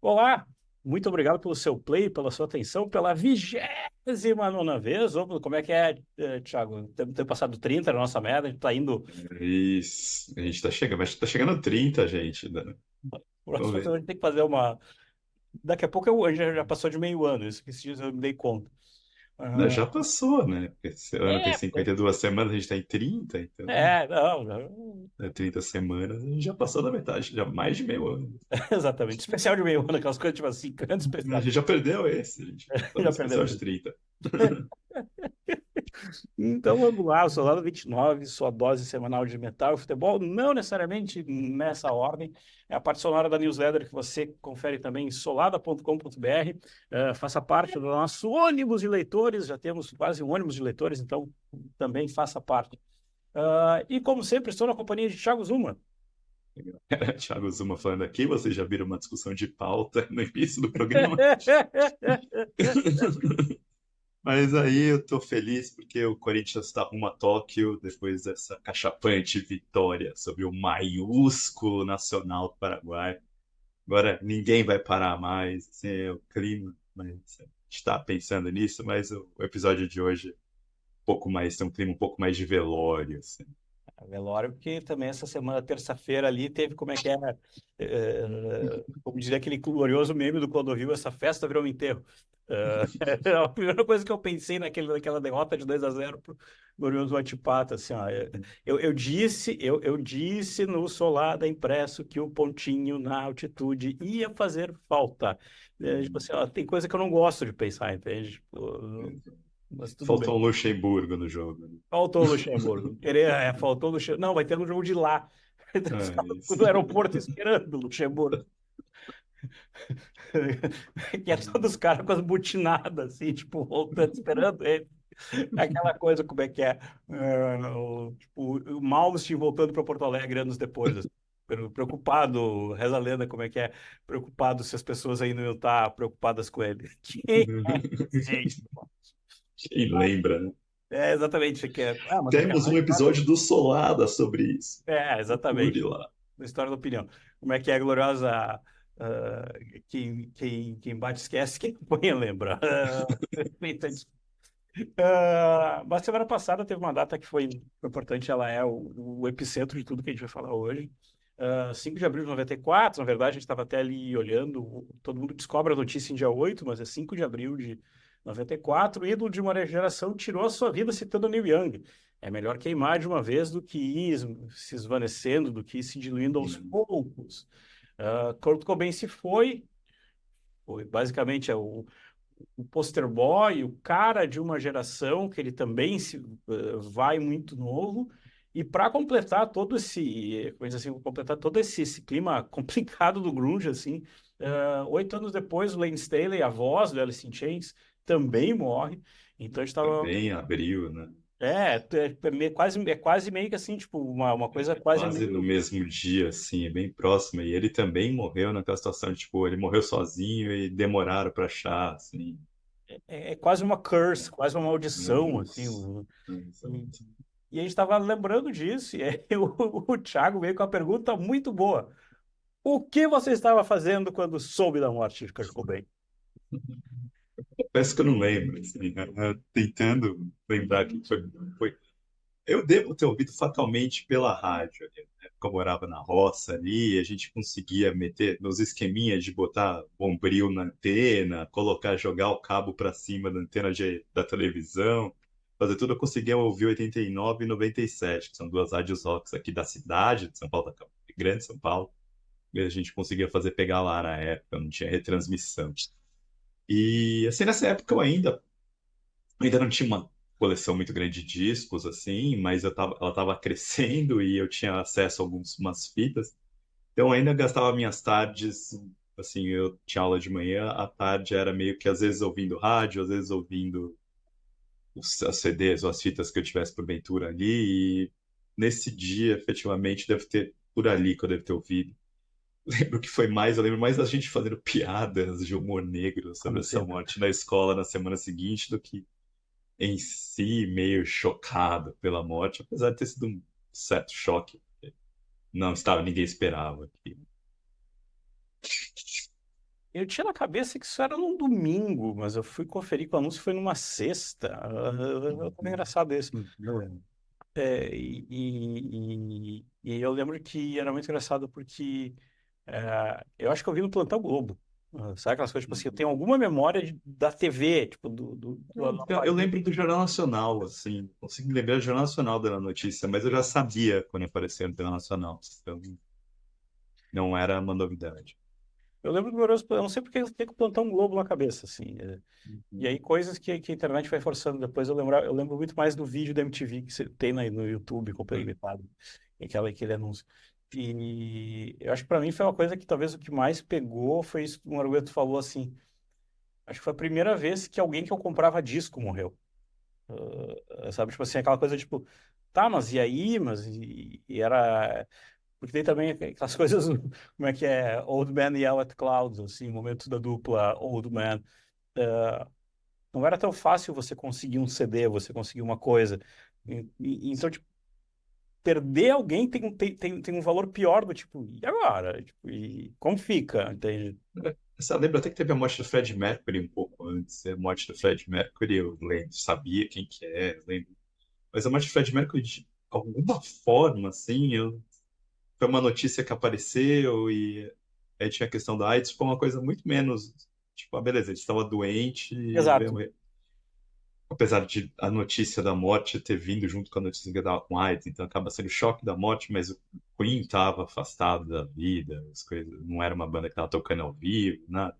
Olá, muito obrigado pelo seu play, pela sua atenção, pela 29ª vez. Como é que é, Thiago? Tem passado 30 na nossa meta, a gente tá indo. Isso. A gente tá chegando, mas tá chegando a 30, gente, né? Vamos Próximo, a ver. gente tem que fazer uma. Daqui a pouco a gente já passou de meio ano, isso que esses dias eu me dei conta. Não, Ah, já passou, né? Esse ano tem é, 52 semanas, a gente tá em 30, então, não, né, 30 semanas, a gente já passou da metade, já mais de meio ano. exatamente. Especial de meio ano, aquelas coisas tipo assim, grande A especial. gente já perdeu esse, a gente tá no Já especial perdemos. de 30. Então vamos lá, o Solado 29, sua dose semanal de metal e futebol, não necessariamente nessa ordem, é a parte sonora da newsletter que você confere também em solada.com.br. Faça parte do nosso ônibus de leitores, já temos quase um ônibus de leitores, então também faça parte. E como sempre, estou na companhia de Thiago Zuma. Thiago Zuma falando aqui, vocês já viram uma discussão de pauta no início do programa? Mas aí eu tô feliz porque o Corinthians está rumo a Tóquio depois dessa cachapante vitória sobre o maiúsculo Nacional do Paraguai. Agora ninguém vai parar mais, assim, é o clima, mas a gente está pensando nisso, mas o episódio de hoje é um pouco mais, tem um clima um pouco mais de velório, assim. Velório, porque também essa semana, terça-feira ali, teve como é que era, como diria aquele glorioso meme do Clodovil, essa festa virou um enterro. A primeira coisa que eu pensei naquela derrota de 2-0 pro glorioso Antipata, assim, ó, eu disse no Solada impresso que o pontinho na altitude ia fazer falta. Tipo assim, ó, tem coisa que eu não gosto de pensar, entende? Tipo, mas tudo Faltou bem. um Luxemburgo no jogo, né? Faltou o Luxemburgo. Faltou o Luxemburgo. Não, vai ter um jogo de lá. É isso. No aeroporto esperando o Luxemburgo. Que é todos os caras com as butinadas, assim, tipo, voltando, esperando ele. Aquela coisa, como é que é? Tipo, o Malmsteen voltando para Porto Alegre anos depois. Assim. Preocupado, reza a lenda, como é que é? Preocupado se as pessoas ainda não estão preocupadas com ele. Quem é esse? Quem lembra, né? Exatamente, que é. Mas o Temos um episódio do Solada sobre isso. Procure exatamente. lá. Da história da opinião. Como é que é a gloriosa quem bate esquece, quem põe lembra. Perfeita. Mas semana passada teve uma data que foi importante, ela é o epicentro de tudo que a gente vai falar hoje. 5 de abril de 94, na verdade, a gente estava até ali olhando, todo mundo descobre a notícia em dia 8, mas é 5 de abril de 94, o ídolo de uma geração tirou a sua vida citando Neil Young. É melhor queimar de uma vez do que ir se esvanecendo, do que ir se diluindo aos poucos. Kurt Cobain se foi basicamente o poster boy, o cara de uma geração que ele também vai muito novo. E para completar todo esse, coisa assim, completar todo esse clima complicado do grunge, assim, 8 anos depois, o Lane Staley, a voz do Alice in Chains, também morre. Então a gente estava Também abriu, né? é quase meio que assim, tipo, uma coisa quase Quase no meio. mesmo dia, assim, é bem próximo. E ele também morreu naquela situação, de, tipo, ele morreu sozinho e demoraram para achar, assim. É quase uma curse, quase uma maldição, assim. Isso. Exato. E a gente estava lembrando disso, e aí o Thiago veio com a pergunta muito boa. O que você estava fazendo quando soube da morte de Kurt Cobain? Peço que eu não lembro, assim, né? Tentando lembrar que foi. Eu devo ter ouvido fatalmente pela rádio, ali, né? Porque eu morava na roça ali, a gente conseguia meter nos esqueminhas de botar bombril na antena, colocar, jogar o cabo para cima da antena da televisão, fazer tudo. Eu conseguia ouvir 89 e 97, que são duas rádios rocks aqui da cidade de São Paulo, da grande São Paulo, e a gente conseguia fazer pegar lá na época, não tinha retransmissão. E assim, nessa época eu ainda não tinha uma coleção muito grande de discos, assim, mas ela estava crescendo e eu tinha acesso a umas fitas. Então, eu ainda gastava minhas tardes, assim, eu tinha aula de manhã, à tarde era meio que às vezes ouvindo rádio, às vezes ouvindo as CDs ou as fitas que eu tivesse porventura ali. E nesse dia, efetivamente, deve ter por ali que eu devo ter ouvido. Lembro que foi mais, eu lembro mais da gente fazendo piadas de humor negro sobre Como essa sempre. morte na escola na semana seguinte do que em si meio chocado pela morte, apesar de ter sido um certo choque. Não estava, ninguém esperava. Eu tinha na cabeça que isso era num domingo, mas eu fui conferir que o anúncio foi numa sexta. É engraçado isso. Não lembro. E eu lembro que era muito engraçado porque eu acho que eu vi no Plantão Globo. Sabe aquelas coisas, tipo assim, eu tenho alguma memória da TV, tipo, do Eu lembro do Jornal Nacional, assim, consigo lembrar do Jornal Nacional dando a notícia, mas eu já sabia quando aparecia no Jornal Nacional, então não era uma novidade. Eu lembro do Glorioso, eu não sei porque eu fiquei com o Plantão Globo na cabeça, assim. E Uhum. aí coisas que a internet vai forçando depois, eu lembro muito mais do vídeo da MTV que você tem no YouTube, com limitado, aquele anúncio. E eu acho que para mim foi uma coisa que talvez o que mais pegou foi isso que o Argueto falou, assim, acho que foi a primeira vez que alguém que eu comprava disco morreu. Sabe, tipo assim, aquela coisa tipo, tá, mas e aí? E era. Porque tem também aquelas coisas, como é que é? Old Man Yell at Clouds, assim, momentos da dupla Old Man. Não era tão fácil você conseguir um CD, você conseguir uma coisa. Então, tipo, perder alguém tem um valor pior do tipo, e agora? Tipo, e como fica? Entende? Eu lembro até que teve a morte do Fred Mercury um pouco antes. A morte do Fred Mercury, eu lembro, sabia quem que é, lembro. Mas a morte do Fred Mercury, de alguma forma, assim, foi uma notícia que apareceu e aí tinha a questão da AIDS, foi uma coisa muito menos, tipo, beleza, ele estava doente e veio Exato. morrer. Apesar de a notícia da morte ter vindo junto com a notícia que ele estava com AIDS, então acaba sendo o choque da morte, mas o Queen estava afastado da vida, as coisas, não era uma banda que estava tocando ao vivo, nada,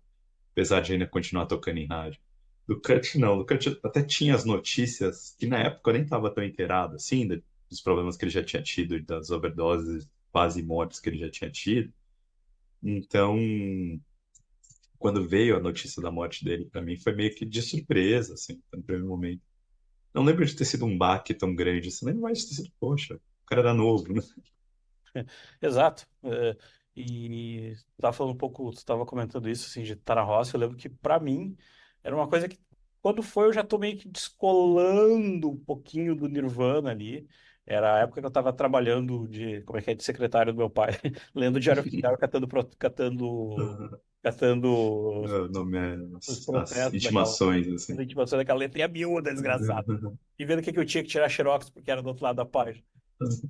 apesar de ainda continuar tocando em rádio. Do Kurt, não, do Kurt até tinha as notícias, que na época eu nem estava tão inteirado, assim, dos problemas que ele já tinha tido, das overdoses, quase mortes que ele já tinha tido. Então, quando veio a notícia da morte dele, para mim foi meio que de surpresa, assim, no primeiro momento. Não lembro de ter sido um baque tão grande, assim, lembro mais de ter sido, poxa, o cara era novo, né? Exato. E estava falando um pouco, tu estava comentando isso, assim, de estar na roça. Eu lembro que, para mim, era uma coisa que, quando foi, eu já tô meio que descolando um pouquinho do Nirvana ali. Era a época que eu estava trabalhando como é que é, de secretário do meu pai, lendo o Diário Oficial, e catando O nome é os as protestos intimações, assim. as intimações daquela letrinha miúda, desgraçado. E vendo o que que eu tinha que tirar xerox, porque era do outro lado da página.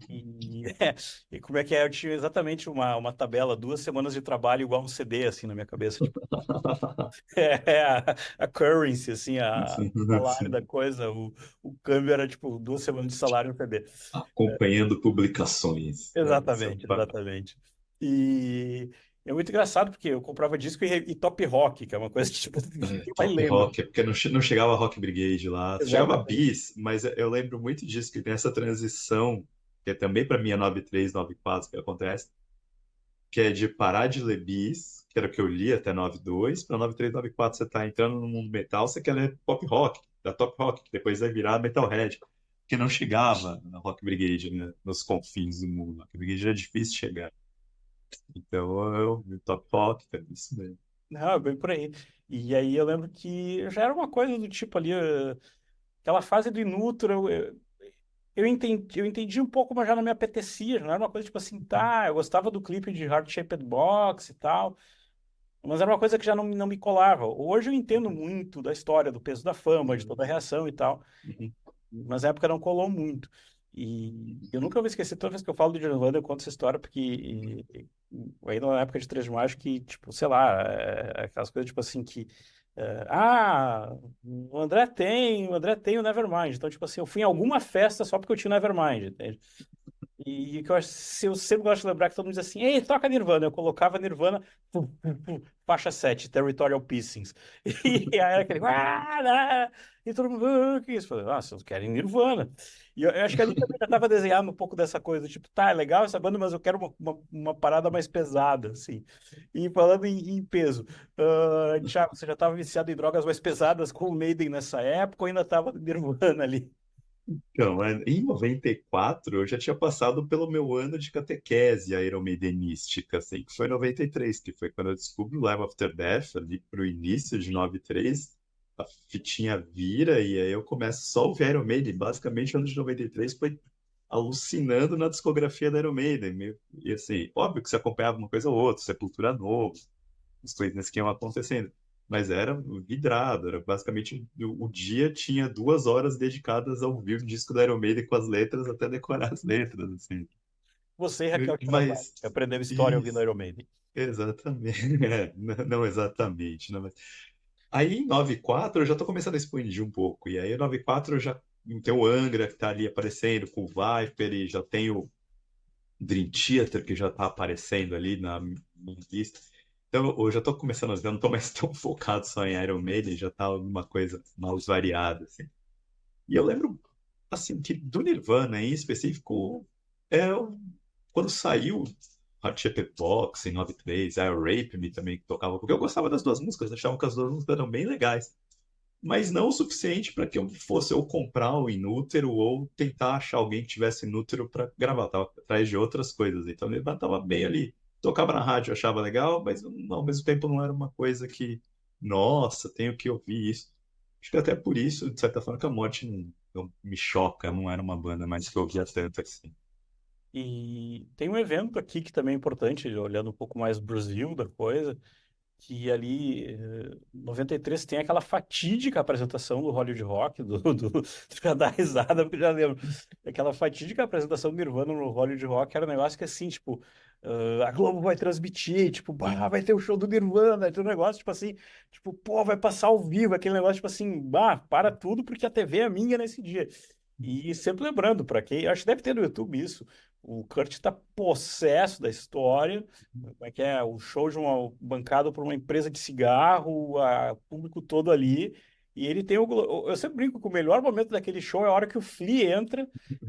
E, e como é que é? Eu tinha exatamente uma tabela, 2 semanas de trabalho igual um CD, assim, na minha cabeça. Tipo, a currency, assim, o salário da coisa, o câmbio era, tipo, 2 semanas de salário no CD. Acompanhando publicações, né? Esse é o Exatamente, papel. exatamente. E é muito engraçado, porque eu comprava disco e top rock, que é uma coisa que, tipo, ninguém mais Top lembra. Rock, é porque não chegava Rock Brigade lá, chegava Exatamente. Bis, mas eu lembro muito disso, que tem essa transição, que é também para mim é 93, 94 que acontece, que é de parar de ler bis, que era o que eu li até 92, para 93, 94 você está entrando no mundo metal, você quer ler pop rock, da top rock, que depois vai virar metalhead, que não chegava na Rock Brigade, né, nos confins do mundo. Rock Brigade era difícil de chegar. Então eu top rock, é isso mesmo. Não, é bem por aí. E aí eu lembro que já era uma coisa do tipo ali, aquela fase do Inutro, eu entendi um pouco, mas já não me apetecia, já não era uma coisa tipo assim, tá, eu gostava do clipe de Heart Shaped Box e tal, mas era uma coisa que já não me colava. Hoje eu entendo muito da história, do peso da fama, de toda a reação e tal, Uhum. mas na época não colou muito. E eu nunca vou esquecer, toda vez que eu falo de Nirvana, eu conto essa história, porque ainda na época de Três Mágicos, que, tipo, sei lá, aquelas coisas, tipo assim, que o André tem o Nevermind. Então, tipo assim, eu fui em alguma festa só porque eu tinha o Nevermind, entende? E que eu sempre gosto de lembrar que todo mundo diz assim, ei, toca Nirvana. Eu colocava Nirvana, faixa 7 Territorial Pissings. E aí era aquele, e todo mundo, que isso? Eu falei, nossa, eu quero Nirvana. E eu acho que ali também já estava desenhando um pouco dessa coisa, tipo, tá, é legal essa banda, mas eu quero uma parada mais pesada, assim. E falando em peso, Thiago, você já estava viciado em drogas mais pesadas com o Maiden nessa época ou ainda estava Nirvana ali? Então, em 94, eu já tinha passado pelo meu ano de catequese aeromeidenística, assim, que foi em 93, que foi quando eu descubro o Live After Death, ali pro início de 93, a fitinha vira e aí eu começo só a ouvir Iron Maiden. Basicamente, o ano de 93 foi alucinando na discografia da Iron Maiden. E assim, óbvio que você acompanhava uma coisa ou outra, Sepultura novo, os turnês que iam acontecendo. Mas era vidrado, era basicamente o dia tinha 2 horas dedicadas a ouvir o disco da Iron Maiden com as letras até decorar as letras, assim. Você e Raquel Shirabali, Mas aprendendo história ouvindo isso, Iron Maiden. exatamente. É, não exatamente, não, mas... Aí em 94 eu já tô começando a expandir um pouco. E aí em 94 eu já tem o Angra que tá ali aparecendo com o Viper e já tem o Dream Theater que já tá aparecendo ali na minha lista. Então eu já tô começando a ver, eu não tô mais tão focado só em Iron Maiden, já tá uma coisa mais variada, assim. E eu lembro, assim, que do Nirvana em específico, é quando saiu Hot Chip Box em 93, I Rape Me também que tocava, porque eu gostava das duas músicas, achava que as duas músicas eram bem legais, mas não o suficiente para que eu fosse ou comprar o Inútero ou tentar achar alguém que tivesse Inútero para gravar, tava atrás de outras coisas, então ele tava bem ali. Tocava na rádio, eu achava legal, mas ao mesmo tempo não era uma coisa que, nossa, tenho que ouvir isso. Acho que até por isso, de certa forma, que a Morte não me choca, não era uma banda mais que eu ouvia tanto assim. E tem um evento aqui que também é importante, olhando um pouco mais Brasil da coisa, que ali, 93, tem aquela fatídica apresentação do Hollywood Rock, tu já dá risada, porque eu já lembro. Aquela fatídica apresentação do Nirvana no Hollywood Rock era um negócio que, assim, tipo, a Globo vai transmitir, tipo, bah, vai ter o show do Nirvana, vai ter um negócio, tipo assim, tipo, pô, vai passar ao vivo, aquele negócio, tipo assim, bah, para tudo, porque a TV é minha nesse dia. E sempre lembrando, para quem, acho que deve ter no YouTube isso, o Kurt tá possesso da história, como é que é? O show de uma bancado por uma empresa de cigarro, público todo ali. E ele tem o. Eu sempre brinco que o melhor momento daquele show é a hora que o Flea entra,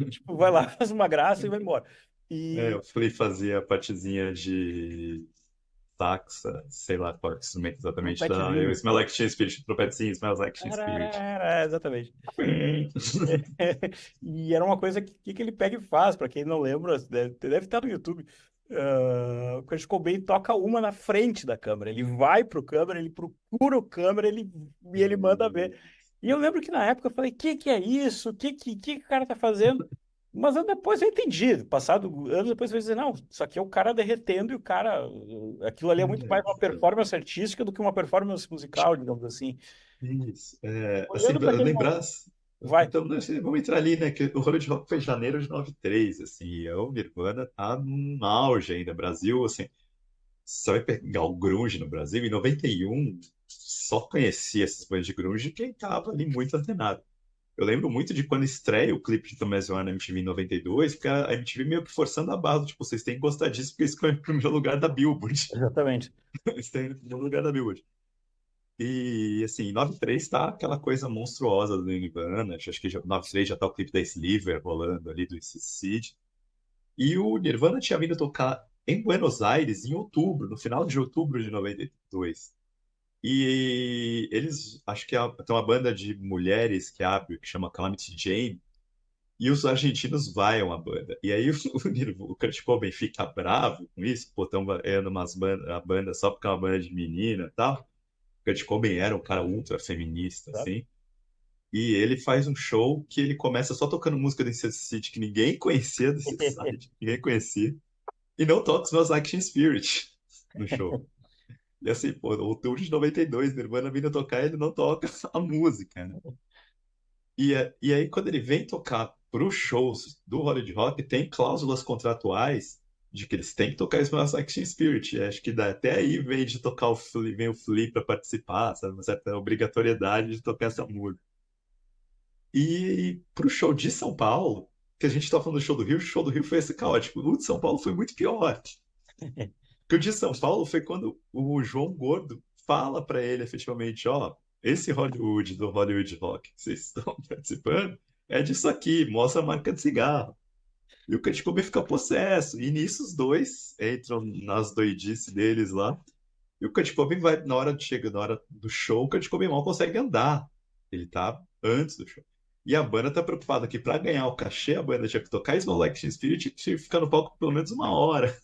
tipo, vai lá, faz uma graça e vai embora. É, E o Flea fazia a partezinha de saxa, sei lá qual é o instrumento exatamente da. Eu trompetezinho. Smell Like Teen Spirit, trompetezinho, Smells Like Teen Spirit. Exatamente. E era uma coisa que ele pega e faz, para quem não lembra, deve estar no YouTube. O Kurt Cobain toca uma na frente da câmera. Ele vai pro câmera, ele procura o câmera, e ele manda ver. E eu lembro que na época eu falei, que é isso? Que o cara tá fazendo? Mas anos depois eu entendi. Passado anos depois eu dizer, não, isso aqui é o cara derretendo e o cara. Aquilo ali é muito mais uma performance artística do que uma performance musical, digamos assim. Isso. É, assim, Olhando para pra aquele lembrar. momento. Vai. Então, né, assim, vamos entrar ali, né? Que o Hollywood Rock foi em janeiro de 93, assim, e o Nirvana tá num auge ainda. Brasil, assim, só vai pegar o grunge no Brasil. Em 91, só conhecia essas bandas de grunge quem tava ali muito antenado. Eu lembro muito de quando estreia o clipe de Thomas One na MTV em 92, que a MTV meio que forçando a barra, tipo, vocês têm que gostar disso porque isso foi o primeiro lugar da Billboard. Exatamente. Isso tem no primeiro lugar da Billboard. E, assim, 93 tá aquela coisa monstruosa do Nirvana. Acho que 93 já tá o clipe da Sliver rolando ali, do Seed. E o Nirvana tinha vindo tocar em Buenos Aires em outubro, no final de outubro de 92. E eles, acho que tem uma banda de mulheres que abre, que chama Calamity Jane, e os argentinos vaiam a banda. E aí o Kurt Cobain fica bravo com isso, pô, estão vaiando a banda só porque é uma banda de menina e tal. Kurt Cobain era um cara ultra feminista, Sabe? assim. E ele faz um show que ele começa só tocando música do City que ninguém conhecia do City, ninguém conhecia. E não toca os meus Action Spirit no show. E assim, pô, outubro de 92, Nirvana vindo tocar, ele não toca a música, né? E aí, quando ele vem tocar para os shows do Hollywood Rock, tem cláusulas contratuais de que eles têm que tocar Smells Like Teen Spirit. E acho que até aí vem de tocar vem o Flea para participar, sabe? Uma certa obrigatoriedade de tocar essa música. E pro show de São Paulo, que a gente tá falando do show do Rio, o show do Rio foi esse caótico. O de São Paulo foi muito pior. Porque o de São Paulo foi quando o João Gordo fala para ele efetivamente, ó, esse Hollywood do Hollywood Rock que vocês estão participando é disso aqui, mostra a marca de cigarro. E o Kurt Cobain fica possesso. E nisso os dois entram nas doidices deles lá. E o Kurt Cobain vai, na hora do show, o Kurt Cobain mal consegue andar. Ele tá antes do show. E a banda tá preocupada que para ganhar o cachê, a banda tinha que tocar Smell Like Teen Spirit e tinha que ficar no palco pelo menos uma hora.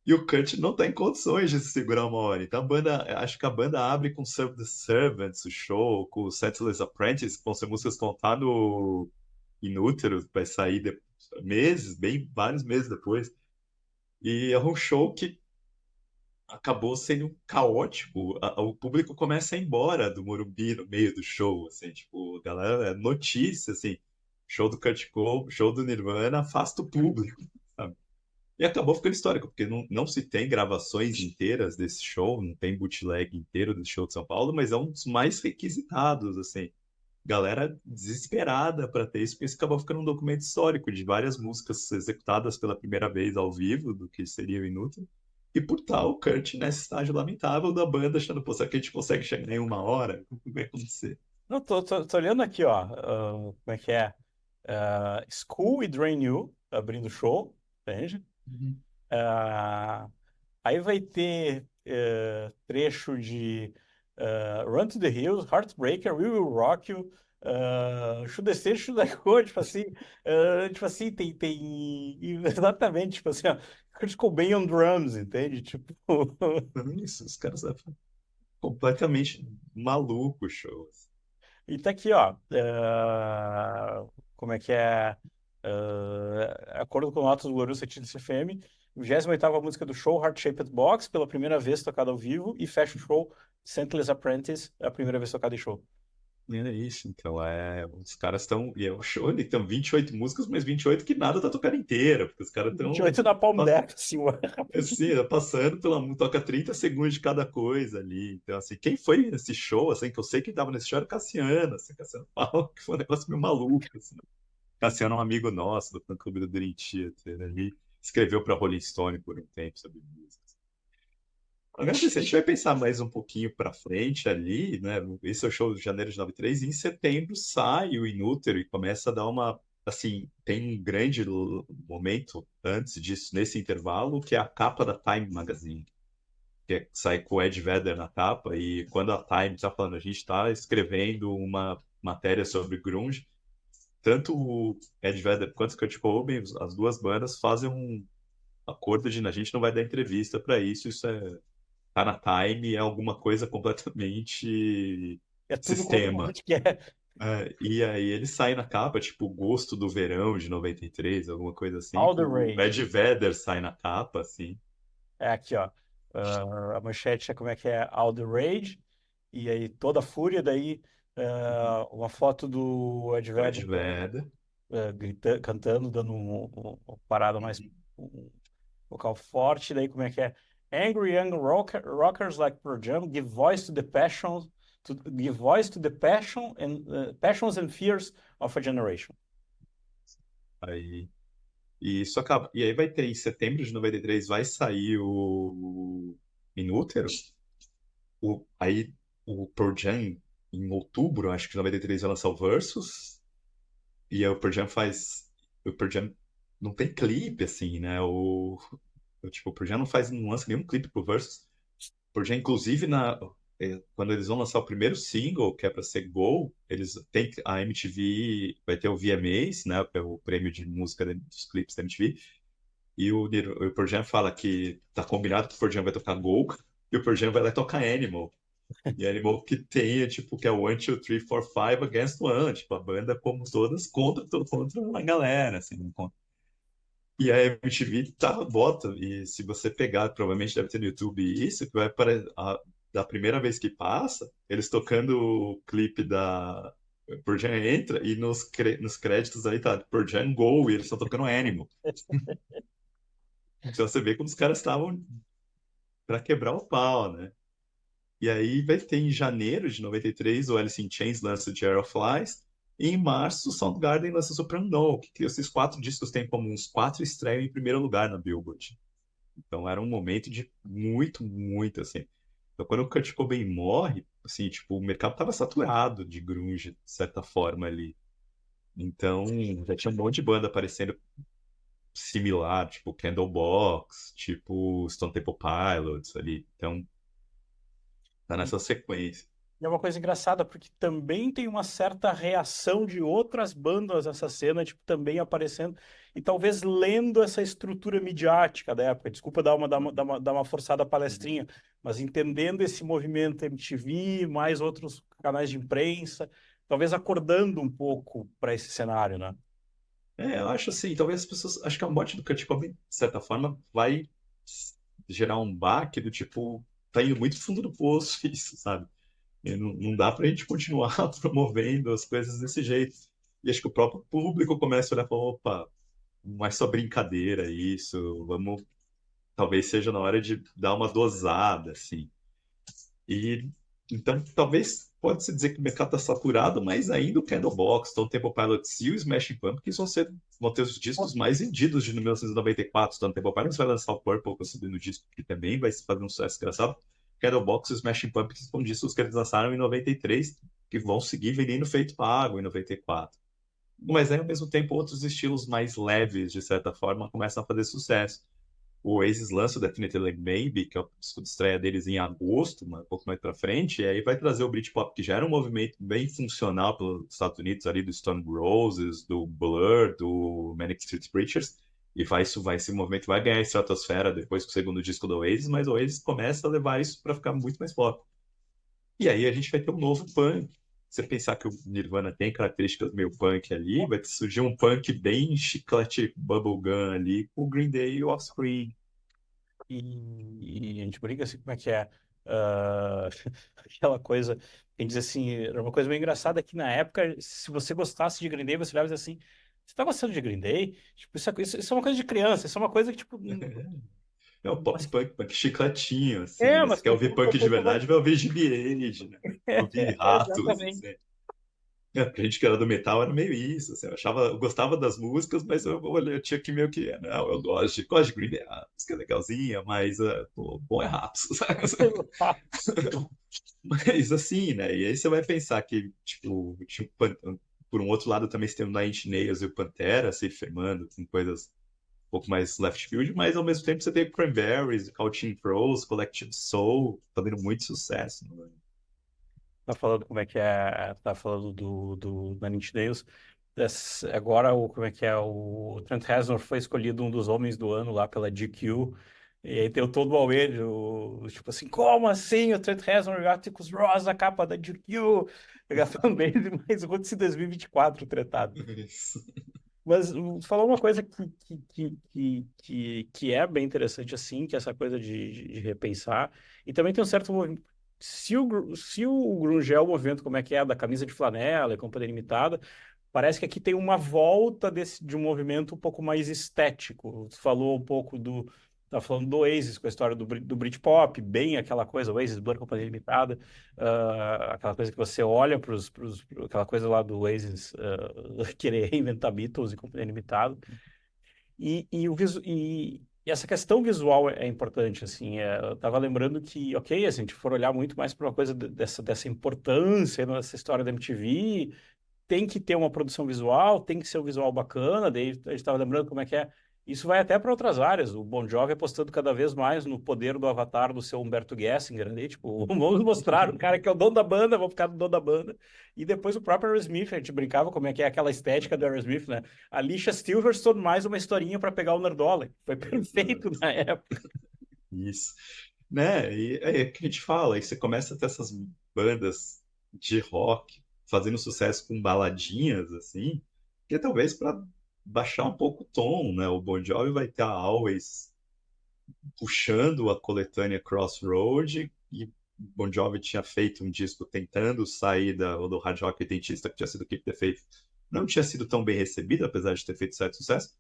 E o Kurt não tá em condições de se segurar uma hora. Então a banda, acho que a banda abre com Serve the Servants, o show, com o Senseless Apprentice, que vão ser músicas que vão estar no Inútero, vai sair meses, bem vários meses depois. E é um show que acabou sendo caótico. O público começa a ir embora do Morumbi no meio do show, assim, tipo, galera, notícia, assim, show do Kurt Cobain, show do Nirvana, afasta o público, sabe? E acabou ficando histórico, porque não se tem gravações inteiras desse show, não tem bootleg inteiro do show de São Paulo, mas é um dos mais requisitados, assim. Galera desesperada para ter isso, porque isso acabou ficando um documento histórico de várias músicas executadas pela primeira vez ao vivo, do que seria o Inútil. E por tal, o Kurt nesse estágio lamentável da banda, achando, pô, será que a gente consegue chegar em 1 hora? O que vai acontecer? Não, tô olhando aqui, ó. Como é que é? School e Drain You abrindo o show, entende? Uhum. Ah, aí vai ter trecho de Run to the Hills, Heartbreaker, We Will Rock You, Should I Stay, Should I Go? Tipo assim, tem exatamente, tipo assim, ó, Kurt Cobain on drums, entende? Tipo, Então, isso, os caras são completamente malucos, shows. e tá aqui, ó, como é que é? Acordo com notas do Glorioso Setilis FM, 28ª música do show, Heart Shaped Box, pela primeira vez tocada ao vivo, e fecha o show, Scentless Apprentice, a primeira vez tocada em show. E é isso, então, os caras estão, e é um show, então, 28 músicas, mas 28 que nada tá tocando inteira, porque os caras estão 28 na Palm Deck, assim, rapidinho. assim, passando toca 30 segundos de cada coisa ali. Então, assim, quem foi nesse show, assim, que eu sei que tava nesse show era o Cassiano, assim, Cassiano fala que foi um negócio meio maluco, assim. Cassiano é um amigo nosso do fã-clube do Dream Theater, ali, escreveu pra Rolling Stone por um tempo sobre música. Agora, assim, se a gente vai pensar mais um pouquinho para frente ali, né? Esse é o show de janeiro de 93, e em setembro sai o Inútero e começa a dar uma. Assim, tem um grande momento antes disso, nesse intervalo, que é a capa da Time Magazine, sai com o Ed Vedder na capa, e quando a Time está falando, a gente está escrevendo uma matéria sobre grunge, tanto o Ed Vedder quanto o Kurt Cobain, as duas bandas fazem um acordo de a gente não vai dar entrevista para isso tá na Time, é alguma coisa completamente É tudo contra o sistema. que é. E aí ele sai na capa, tipo, Gosto do Verão de 93, alguma coisa assim, All que the o Rage. Ed Vedder sai na capa, assim. É aqui, ó. A manchete é como é que é All the Rage, e aí toda a fúria, daí Uhum. uma foto do Ed O Ed Vedder Vedder. cantando, dando uma parada mais Uhum. um vocal forte, daí como é que é? Angry young rockers like Pearl Jam give voice to the passions, give voice to the passions and fears of a generation. Aí, e isso acaba. E aí vai ter, em setembro de 93, vai sair o Inútero. Aí o Pearl Jam, em outubro, acho que de 93, vai lançar o Versus. E aí o Pearl Jam faz. O Pearl Jam não tem clipe, assim, né? Tipo, o Pearl Jam não lança nenhum clipe pro Versus. O Pearl Jam, inclusive, quando eles vão lançar o primeiro single, que é pra ser Go, eles têm a MTV, vai ter o VMAs, né? Que é o prêmio de música dos clipes da MTV. E o Pearl Jam fala que tá combinado que o Pearl Jam vai tocar Go e o Pearl Jam vai lá tocar Animal. E Animal que tem, tipo, que é o 1, 2, 3, 4, 5 against one. Tipo, a banda, como todas, contra a galera, assim. E a MTV bota, e se você pegar, provavelmente deve ter no YouTube isso, que vai da primeira vez que passa, eles tocando o clipe da Pearl Jam entra e nos créditos aí tá Pearl Jam Go e eles estão tocando Animal. Então você vê como os caras estavam para quebrar o pau, né? E aí vai ter em janeiro de 93 o Alice in Chains lança o Jar of Flies, e em março o Soundgarden lança o Soprano, que esses 4 discos têm como uns 4 estreias em primeiro lugar na Billboard. Então era um momento de muito, muito assim. Então quando o Kurt Cobain morre, assim, tipo, o mercado estava saturado de grunge, de certa forma ali. Então já tinha um monte de banda aparecendo similar, tipo Candlebox, tipo Stone Temple Pilots ali. Então tá E nessa sequência. é uma coisa engraçada, porque também tem uma certa reação de outras bandas nessa cena, tipo, também aparecendo, e talvez lendo essa estrutura midiática da época. Desculpa dar uma forçada palestrinha, mas entendendo esse movimento MTV, mais outros canais de imprensa, talvez acordando um pouco para esse cenário, né? Eu acho assim, talvez as pessoas. Acho que a morte do Kurt Cobain, de certa forma, vai gerar um baque do tipo, tá indo muito fundo do poço isso, sabe? E não dá pra gente continuar promovendo as coisas desse jeito. E acho que o próprio público começa a olhar e falar, opa, não é só brincadeira isso, vamos, talvez seja na hora de dar uma dosada, assim. E então, talvez pode-se dizer que o mercado está saturado, mas ainda o Candlebox, Stone Temple Pilots e o Smashing Pumpkins vão ter os discos mais vendidos de 1994. Stone Temple Pilots vai lançar o Purple, que eu subi no disco, que também vai fazer um sucesso engraçado. Candlebox e o Smashing Pumpkins são discos que eles lançaram em 93, que vão seguir vendendo feito pago em 94. Mas aí, ao mesmo tempo, outros estilos mais leves, de certa forma, começam a fazer sucesso. O Oasis lança o Definitely Maybe, que é o disco de estreia deles em agosto, um pouco mais pra frente, e aí vai trazer o Britpop, que já era um movimento bem funcional pelos Estados Unidos, ali do Stone Roses, do Blur, do Manic Street Preachers, e esse movimento vai ganhar a estratosfera depois do segundo disco do Oasis, mas o Oasis começa a levar isso para ficar muito mais pop. E aí a gente vai ter um novo punk. Você pensar que o Nirvana tem características meio punk ali, vai surgir um punk bem chiclete bubblegum ali, com o Green Day e o Offspring. E a gente brinca assim, como é que é? Ah, aquela coisa, quem diz assim, era uma coisa meio engraçada que na época, se você gostasse de Green Day, você olhava e dizia assim, você tá gostando de Green Day? Tipo, isso é uma coisa de criança, isso é uma coisa que, tipo, É o pop mas, punk, punk chicletinho, assim, né? Se mas quer ouvir punk de depois verdade, vai ouvir Gibi Age, né? Ouvir Ratos, exatamente. assim. Porque a gente que era do metal era meio isso, assim, eu gostava das músicas, mas eu tinha que meio que, não, eu gosto de Green Day, a música é legalzinha, mas pô, bom é Ratos, sabe? Mas assim, né? E aí você vai pensar que, tipo, por um outro lado também você tem o Nine Inch Nails e o Pantera se firmando com coisas um pouco mais left field, mas ao mesmo tempo você tem Cranberries, Counting Crows, Collective Soul, fazendo muito sucesso. Né? Tá falando como é que é, tá falando do Nine Inch Nails. Agora, como é que é, o Trent Reznor foi escolhido um dos homens do ano lá pela GQ, e aí tem todo o auê, tipo assim, como assim o Trent Reznor e o Atticus Ross, a capa da GQ, pegar fanbase, mas Roots em 2024 tretado. Isso. Mas falou uma coisa que é bem interessante, assim, que é essa coisa de repensar. E também tem um certo movimento. Se o grunge é o movimento, como é que é, da camisa de flanela e companhia limitada, parece que aqui tem uma volta de um movimento um pouco mais estético. Você falou um pouco do. Tá falando do Oasis, com a história do Britpop, bem aquela coisa, Oasis, Blur, Companhia Limitada, aquela coisa que você olha aquela coisa lá do Oasis, querer reinventar Beatles e Companhia Limitada. E essa questão visual é importante, assim, eu tava lembrando que, ok, assim, a gente for olhar muito mais para uma coisa dessa importância, nessa história da MTV, tem que ter uma produção visual, tem que ser um visual bacana, daí a gente estava lembrando como é que é. Isso vai até para outras áreas. O Bon Jovi apostando cada vez mais no poder do avatar do seu Humberto Gessinger ali, tipo, vamos mostrar o cara que é o dono da banda, vamos ficar no dono da banda. E depois o próprio Aerosmith, a gente brincava como é que é aquela estética do Aerosmith, né? A Alicia Silverstone, mais uma historinha para pegar o Nerdola. Foi perfeito Exato. na época. Isso. Né? E é o que a gente fala, e você começa a ter essas bandas de rock fazendo sucesso com baladinhas, assim, que é talvez para baixar um pouco o tom, né? O Bon Jovi vai ter a Always puxando a coletânea Crossroad, e Bon Jovi tinha feito um disco tentando sair do hard rock oitentista que tinha sido Keep the Faith. Não tinha sido tão bem recebido, apesar de ter feito certo sucesso.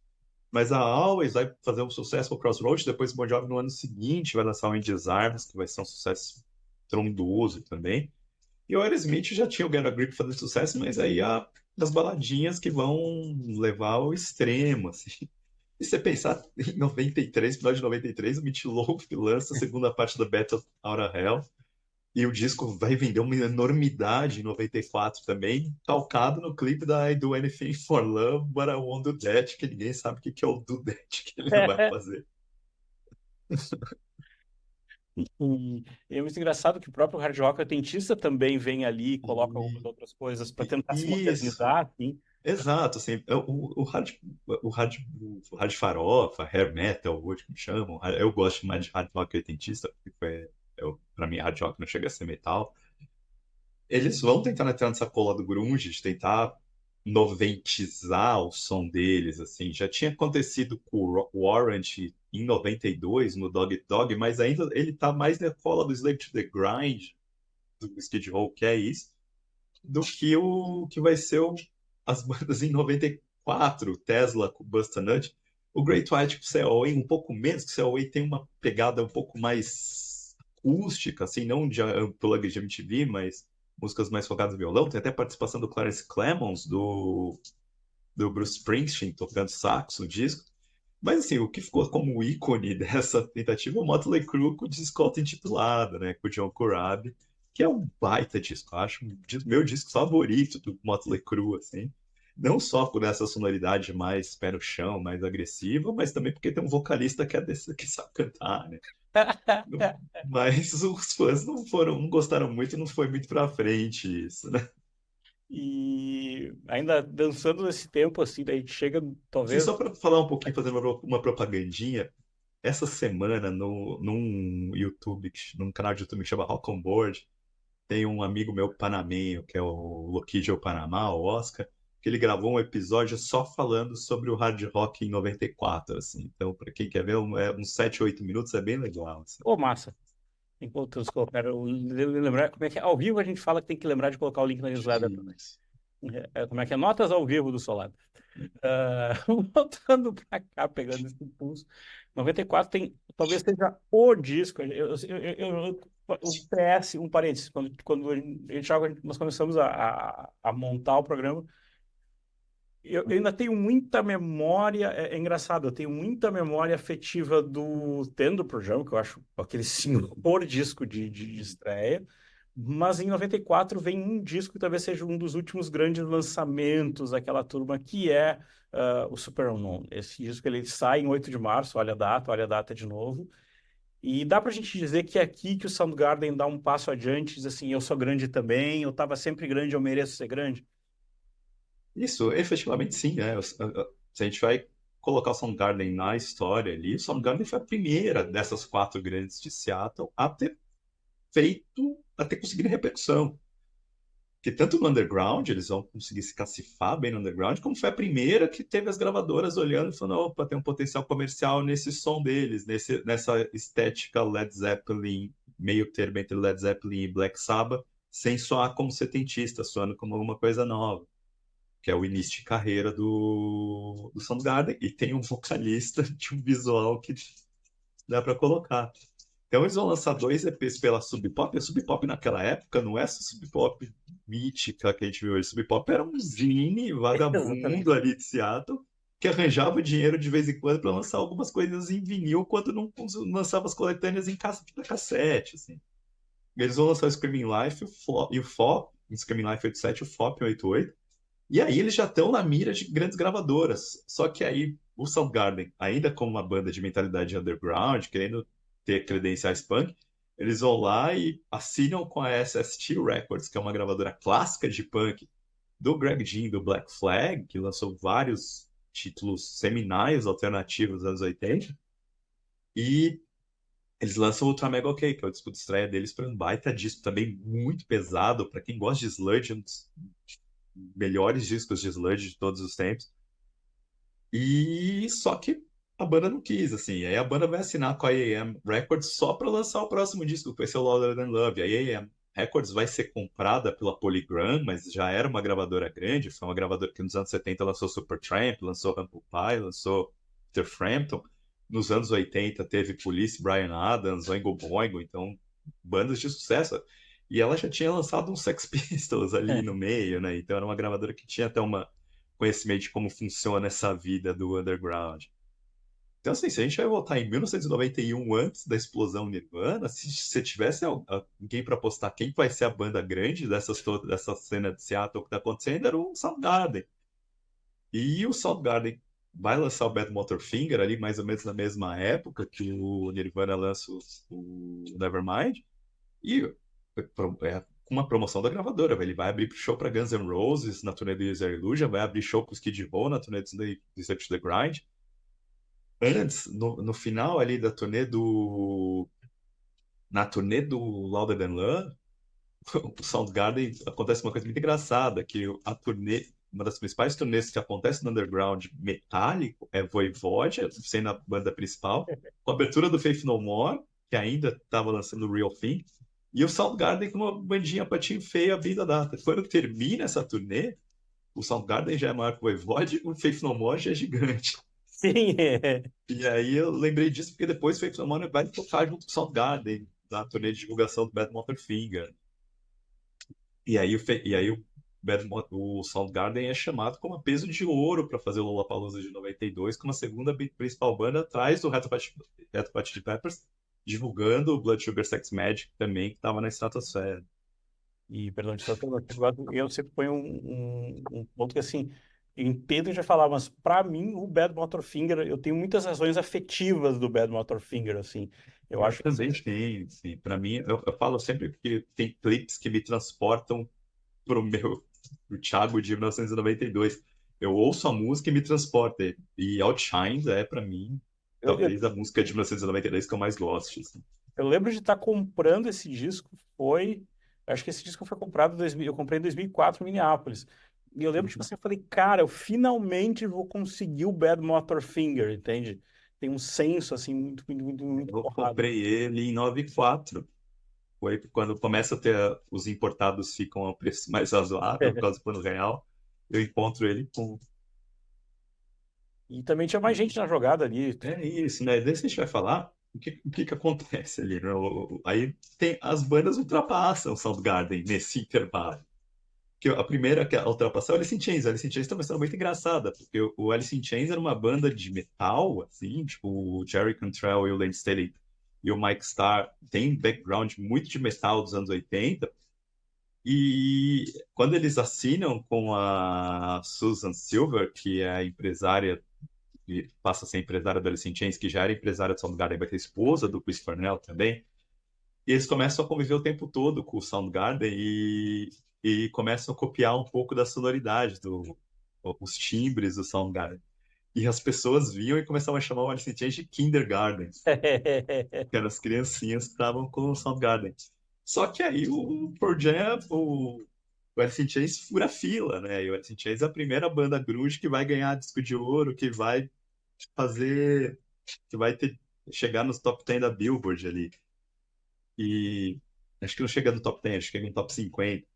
Mas a Always vai fazer um sucesso com o Crossroads, depois o Bon Jovi no ano seguinte vai lançar o In Desarmes, que vai ser um sucesso trondoso também. E o Aerosmith já tinha o Get a Grip fazendo sucesso, mas aí as baladinhas que vão levar ao extremo, assim. E você pensar em 93, final de 93, o Meat Loaf lança a segunda parte da Battle Out of Hell, e o disco vai vender uma enormidade em 94 também, calcado no clipe da I Do Anything for Love, But I Won't Do That, que ninguém sabe o que é o Do That que ele vai fazer. E é muito engraçado que o próprio hard rock autentista também vem ali e coloca algumas E, outras coisas para tentar se isso, modernizar, assim. exato, assim, o hard farofa, hair metal, hoje que me chamam, eu gosto mais de hard rock oitentista, porque pra mim hard rock não chega a ser metal. Eles vão tentar entrar nessa cola do grunge, de tentar noventizar o som deles, assim. Já tinha acontecido com o Warrant em 92 no Dog Dog, mas ainda ele tá mais na cola do Slave to the Grind, do Skid Row, que é isso, do que o que vai ser as bandas em 94, Tesla com Busta Nut. O Great White com o COA, um pouco menos, que o COA tem uma pegada um pouco mais acústica, assim, não de unplugged de MTV, mas músicas mais focadas no violão. Tem até participação do Clarence Clemons, do Bruce Springsteen tocando sax no disco. Mas assim, o que ficou como ícone dessa tentativa é o Motley Crue com o disco auto-intitulado, né? Com o John Corabi, que é um baita disco. Eu acho meu disco favorito do Motley Crue, assim. Não só por essa sonoridade mais pé no chão, mais agressiva, mas também porque tem um vocalista que é desse, que sabe cantar, né? Mas os fãs não gostaram muito, não foi muito pra frente isso, né? E ainda dançando nesse tempo, assim, daí chega, Sim, talvez. só para falar um pouquinho, fazer uma propagandinha, essa semana num canal de YouTube que chama Rock on Board, tem um amigo meu panamenho, que é o Loquidio Panamá, o Oscar, que ele gravou um episódio só falando sobre o hard rock em 94, assim. Então, para quem quer ver, uns 7, 8 minutos é bem legal, assim. Ô, massa. Enquanto eles colocaram, lembrar, como é que é? Ao vivo a gente fala que tem que lembrar de colocar o link na newsletter também. Isso. Como é que é? Notas ao vivo do Solado. Ah, voltando para cá, pegando esse impulso. 94 tem, talvez seja o disco. O PS, um parênteses, quando a gente, nós começamos a montar o programa, eu ainda tenho muita memória, é engraçado, eu tenho muita memória afetiva do Tendo Programa, que eu acho aquele senhor disco de estreia, mas em 94 vem um disco que talvez seja um dos últimos grandes lançamentos daquela turma, que é o Super Unknown. Esse disco ele sai em 8 de março, olha a data de novo, e dá pra gente dizer que é aqui que o Soundgarden dá um passo adiante, diz assim, eu sou grande também, eu estava sempre grande, eu mereço ser grande. Isso, efetivamente sim, né? Se a gente vai colocar o Soundgarden na história ali, o Soundgarden foi a primeira dessas quatro grandes de Seattle a ter conseguido repercussão. Porque tanto no underground, eles vão conseguir se cacifar bem no underground, como foi a primeira que teve as gravadoras olhando e falando, opa, tem um potencial comercial nesse som deles, nessa estética Led Zeppelin, meio termo entre Led Zeppelin e Black Sabbath, sem soar como setentista, soando como alguma coisa nova, que é o início de carreira do Soundgarden, e tem um vocalista de um visual que dá para colocar. Então eles vão lançar dois EPs pela Sub Pop. A Sub Pop naquela época não é essa Sub Pop mítica que a gente viu hoje. Sub Pop era um zine vagabundo Exatamente. ali de Seattle que arranjava dinheiro de vez em quando para lançar algumas coisas em vinil quando não lançava as coletâneas em fita cassete, assim. Eles vão lançar o Screaming Life e o FOP, o Screaming Life 87, o FOP 88. E aí eles já estão na mira de grandes gravadoras. Só que aí o Soundgarden, ainda como uma banda de mentalidade underground, querendo ter credenciais punk, eles vão lá e assinam com a SST Records, que é uma gravadora clássica de punk do Greg Ginn, do Black Flag, que lançou vários títulos seminais alternativos dos anos 80. E eles lançam o Ultra Mega OK, que é o disco de estreia deles, para um baita disco também muito pesado. Para quem gosta de sludge, um dos melhores discos de sludge de todos os tempos. E só que a banda não quis, assim. Aí a banda vai assinar com a A&M Records só para lançar o próximo disco, que vai ser o Louder Than Love. A A&M Records vai ser comprada pela Polygram, mas já era uma gravadora grande. Foi uma gravadora que nos anos 70 lançou Supertramp, lançou Humble Pie, lançou The Frampton. Nos anos 80 teve Police, Bryan Adams, Oingo Boingo, então bandas de sucesso. E ela já tinha lançado uns Sex Pistols ali no meio, né? Então era uma gravadora que tinha até uma conhecimento de como funciona essa vida do underground. Então, assim, se a gente vai voltar em 1991, antes da explosão Nirvana, se você tivesse alguém para apostar quem vai ser a banda grande dessa cena de Seattle que está acontecendo, era o Soundgarden. E o Soundgarden vai lançar o Bad Motorfinger ali mais ou menos na mesma época que o Nirvana lança o Nevermind. E com uma promoção da gravadora. Ele vai abrir show para Guns N' Roses na turnê do User Illusion, vai abrir show para Skid Row na turnê do Search the Grind. Antes, no final ali da turnê na turnê do Louder Than Love, o Soundgarden acontece uma coisa muito engraçada, que a turnê uma das principais turnês que acontece no underground metálico é Voivode, sendo a banda principal, com a abertura do Faith No More, que ainda estava lançando o Real Thing, e o Soundgarden com uma bandinha patinho feio abrindo a data. Quando termina essa turnê, o Soundgarden já é maior que o Voivode, o Faith No More já é gigante. Sim, é. E aí eu lembrei disso porque depois o Faith No More vai tocar junto com o Soundgarden na turnê de divulgação do Bad Motorfinger. O Soundgarden é chamado como a peso de ouro para fazer o Lollapalooza de 92, como a segunda principal banda atrás do Red Hot Chili Peppers, divulgando o Blood Sugar Sex Magic também, que estava na estratosfera. E, perdão, de certa forma, eu sempre ponho um ponto que, assim, eu entendo que a gente vai falar, mas para mim, o Bad Motorfinger, eu tenho muitas razões afetivas do Bad Motorfinger, assim. Eu Eu acho que, também tenho, sim. Para mim, eu falo sempre que tem clipes que me transportam pro Thiago de 1992. Eu ouço a música e me transporta. E Outshines é, para mim, eu, eu, talvez a música de 1992 que eu mais gosto, assim. eu lembro de estar comprando esse disco, acho que esse disco foi comprado eu comprei em 2004 em Minneapolis. E eu lembro, tipo assim, eu falei, cara, eu finalmente vou conseguir o Bad Motorfinger, entende? Tem um senso, assim, muito Eu porrada. comprei ele em 94. Foi quando começa a ter os importados ficam a um preço mais razoável por causa do plano real. Eu encontro ele com. E também tinha mais gente na jogada ali. É isso, né? Daí a gente vai falar o que acontece ali, né? Aí tem as bandas ultrapassam o Soundgarden nesse intervalo. Que a primeira que ultrapassou é o Alice in Chains. A Alice in Chains também uma muito engraçada, porque o Alice in Chains era uma banda de metal, assim, tipo o Jerry Cantrell e o Lane Staley e o Mike Starr tem background muito de metal dos anos 80. E quando eles assinam com a Susan Silver, que é a empresária, que passa a ser empresária do Alice in Chains, que já era empresária de Soundgarden, vai ter esposa do Chris Cornell também, e eles começam a conviver o tempo todo com o Soundgarden e começam a copiar um pouco da sonoridade, os timbres do Soundgarden. E as pessoas viam e começavam a chamar o Alice in Chains de Kindergarten, que eram as criancinhas que estavam com o Soundgarden. Só que aí o Pearl Jam, o Alice in Chains fura a fila, né? E o Alice in Chains é a primeira banda grunge que vai ganhar disco de ouro, fazer, que vai chegar nos top 10 da Billboard ali. E acho que não chega no top 10, acho que chega no top 50.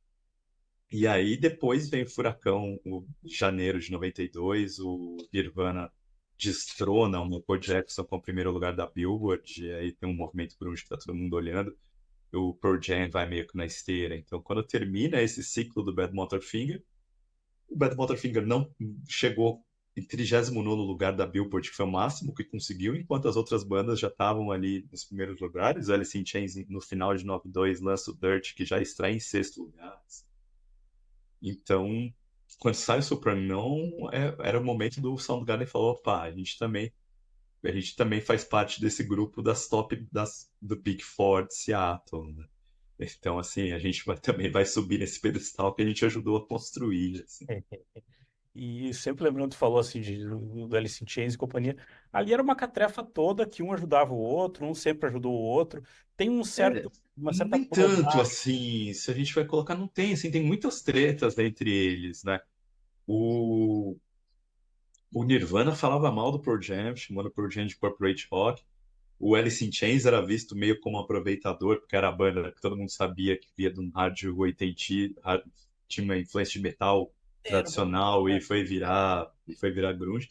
E aí depois vem o Furacão, o janeiro de 92, o Nirvana destrona o Michael Jackson com o primeiro lugar da Billboard, e aí tem um movimento grunge que tá todo mundo olhando. O Pearl Jam vai meio que na esteira. Então, quando termina esse ciclo do Bad Motorfinger, o Bad Motorfinger não chegou em 39º lugar da Billboard, que foi o máximo que conseguiu, enquanto as outras bandas já estavam ali nos primeiros lugares. O Alice in Chains, no final de 92, lança o Dirt, que já extrai em sexto lugar. Então, quando sai o Supernão, era o momento do Soundgarden falou, opa, a gente também faz parte desse grupo das top do Big Four de Seattle, né? Então, assim, a gente também vai subir nesse pedestal que a gente ajudou a construir, assim. E sempre lembrando, tu falou assim do Alice in Chains e companhia. Ali era uma catrefa toda que um ajudava o outro, um sempre ajudou o outro. Tem É, uma certa nem tanto camaradagem. assim, se a gente vai colocar, não tem, assim, tem muitas tretas entre eles, né? O, o Nirvana falava mal do Pearl Jam, chamando o Pearl Jam de corporate rock. O Alice in Chains era visto meio como um aproveitador, porque era a banda que todo mundo sabia que via de um rádio 80, tinha uma influência de metal Era um pouco, tradicional né? e foi virar grunge.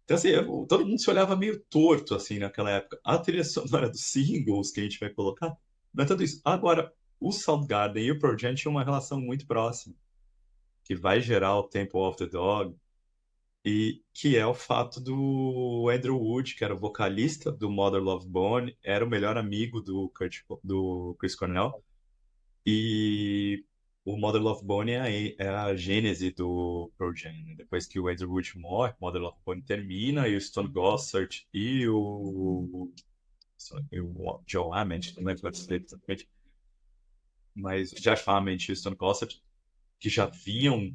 Então, assim, todo mundo se olhava meio torto, assim, naquela época. A trilha sonora dos singles que a gente vai colocar, não é tudo isso. Agora, o Soundgarden e o Pearl Jam tinham uma relação muito próxima, que vai gerar o Temple of the Dog, e que é o fato do Andrew Wood, que era o vocalista do Mother Love Bone, era o melhor amigo do Chris Cornell, e o Mother Love Bone é a gênese do Pearl Jam, né? Depois que o Andrew Wood morre, Mother Love Bone termina, e o Stone Gossard e o Joe Ament, não lembro exatamente, mas o Jeff Ament e o Stone Gossard, que já vinham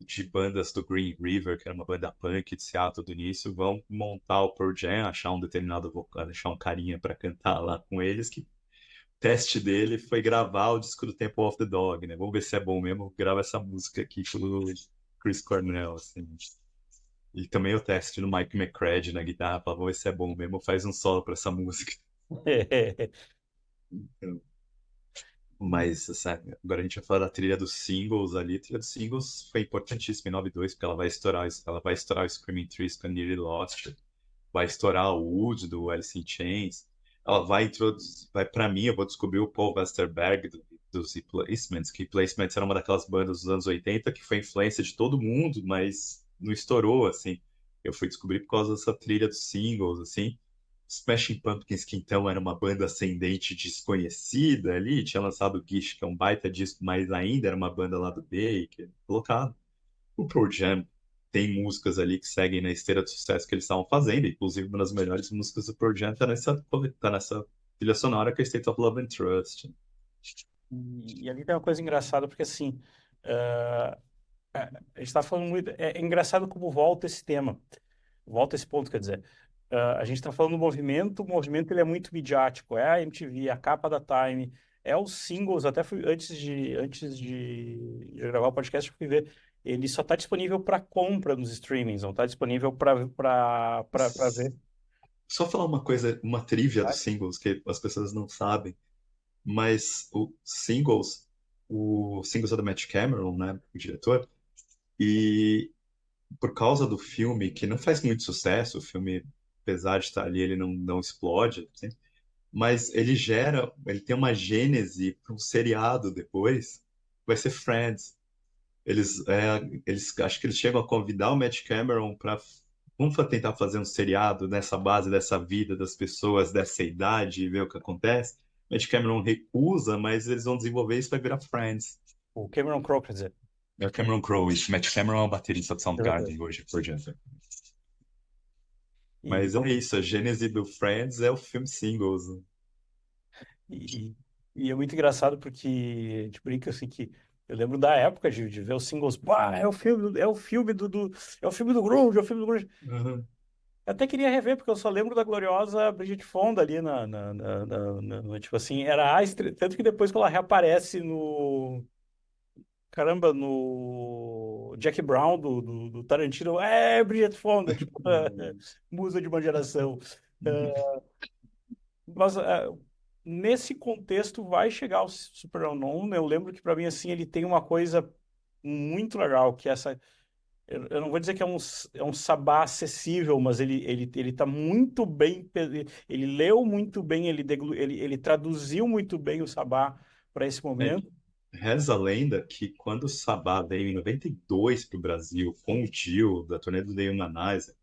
de bandas do Green River, que era uma banda punk de Seattle do início, vão montar o Pearl Jam, achar um determinado vocal, achar um carinha para cantar lá com eles, que o teste dele foi gravar o disco do Temple of the Dog, né? Vamos ver se é bom mesmo, grava essa música aqui Chris Cornell, assim. E também o teste do Mike McCready na guitarra, pra ver se é bom mesmo, faz um solo pra essa música. Mas, sabe, agora a gente vai falar da trilha dos singles ali. A trilha dos singles foi importantíssima em 92, porque ela vai estourar o Screaming Trees com a Nearly Lost, vai estourar o Wood do Alice in Chains, ela vai introduzir, pra mim, eu vou descobrir o Paul Westerberg dos Replacements, que Replacements era uma daquelas bandas dos anos 80 que foi influência de todo mundo, mas não estourou, assim. Eu fui descobrir por causa dessa trilha dos singles, assim. Smashing Pumpkins, que então era uma banda ascendente desconhecida ali, tinha lançado o Gish, que é um baita disco, mas ainda era uma banda lá do B, que é colocado. O Pearl Jam tem músicas ali que seguem na esteira de sucesso que eles estavam fazendo, inclusive uma das melhores músicas do Pearl Jam tá nessa trilha sonora que é State of Love and Trust. E ali tem uma coisa engraçada, porque assim, ah, a gente está falando muito. É engraçado como volta esse tema, volta esse ponto, quer dizer. A gente está falando do movimento, o movimento ele é muito midiático, é a MTV, a capa da Time, é os singles, até fui, antes de gravar o podcast, eu fui ver, ele só está disponível para compra nos streamings, não está disponível para ver. Só falar uma coisa, uma trivia dos singles que as pessoas não sabem, mas o singles é do Matt Cameron, né, o diretor, e por causa do filme, que não faz muito sucesso, o filme, apesar de estar ali, ele não explode, assim, mas ele tem uma gênese para um seriado depois, vai ser Friends. Eles acho que eles chegam a convidar o Matt Cameron para vamos tentar fazer um seriado nessa base dessa vida das pessoas dessa idade e ver o que acontece. Matt Cameron recusa, mas eles vão desenvolver isso vai virar Friends. O Cameron Crowe, quer dizer. É o Cameron Crowe, isso. Matt Cameron é o baterista do Exatamente. Soundgarden hoje, por diante. E, Mas é isso, a gênese do Friends é o filme Singles. e, e é muito engraçado porque a gente brinca assim que eu lembro da época de ver os singles, pá, é o filme do grunge, é o filme do grunge. Uhum. Eu até queria rever, porque eu só lembro da gloriosa Bridget Fonda ali tipo assim, era tanto que depois que ela reaparece caramba, no Jack Brown do Tarantino, Bridget Fonda, tipo, musa de uma geração. Mas nesse contexto vai chegar o Super Unknown. Eu lembro que para mim assim ele tem uma coisa muito legal que é essa. Eu não vou dizer que é um sabá acessível, mas ele tá muito bem. Ele leu muito bem, ele traduziu muito bem o sabá para esse É, momento. reza a lenda que quando o Sabá veio em 92 para o Brasil com o Dio, da turnê do Dave Manazzi,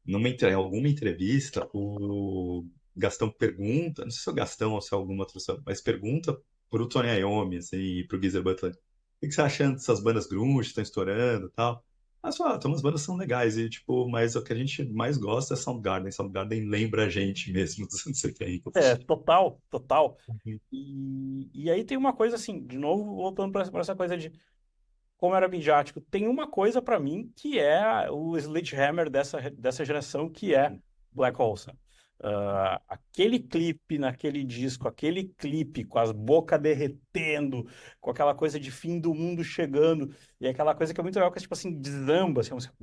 em alguma entrevista, o Gastão pergunta, não sei se é o Gastão ou se é alguma outra pessoa, mas pergunta pro Tony Iommi, assim, e pro Geezer Butler, o que você tá achando dessas bandas grunge que estão estourando e tal? Elas falam, umas bandas são legais, e tipo, mas o que a gente mais gosta é Soundgarden. Soundgarden lembra a gente mesmo dos anos 70. Total, total. Uhum. E aí tem uma coisa assim, de novo, voltando para essa coisa de como era midiático, tem uma coisa para mim que é o Sledgehammer dessa geração, que é Black Hole Sun. Aquele clipe naquele disco, aquele clipe com as bocas derretendo, com aquela coisa de fim do mundo chegando, e aquela coisa que é muito legal, que é tipo assim, desamba, assim, a música,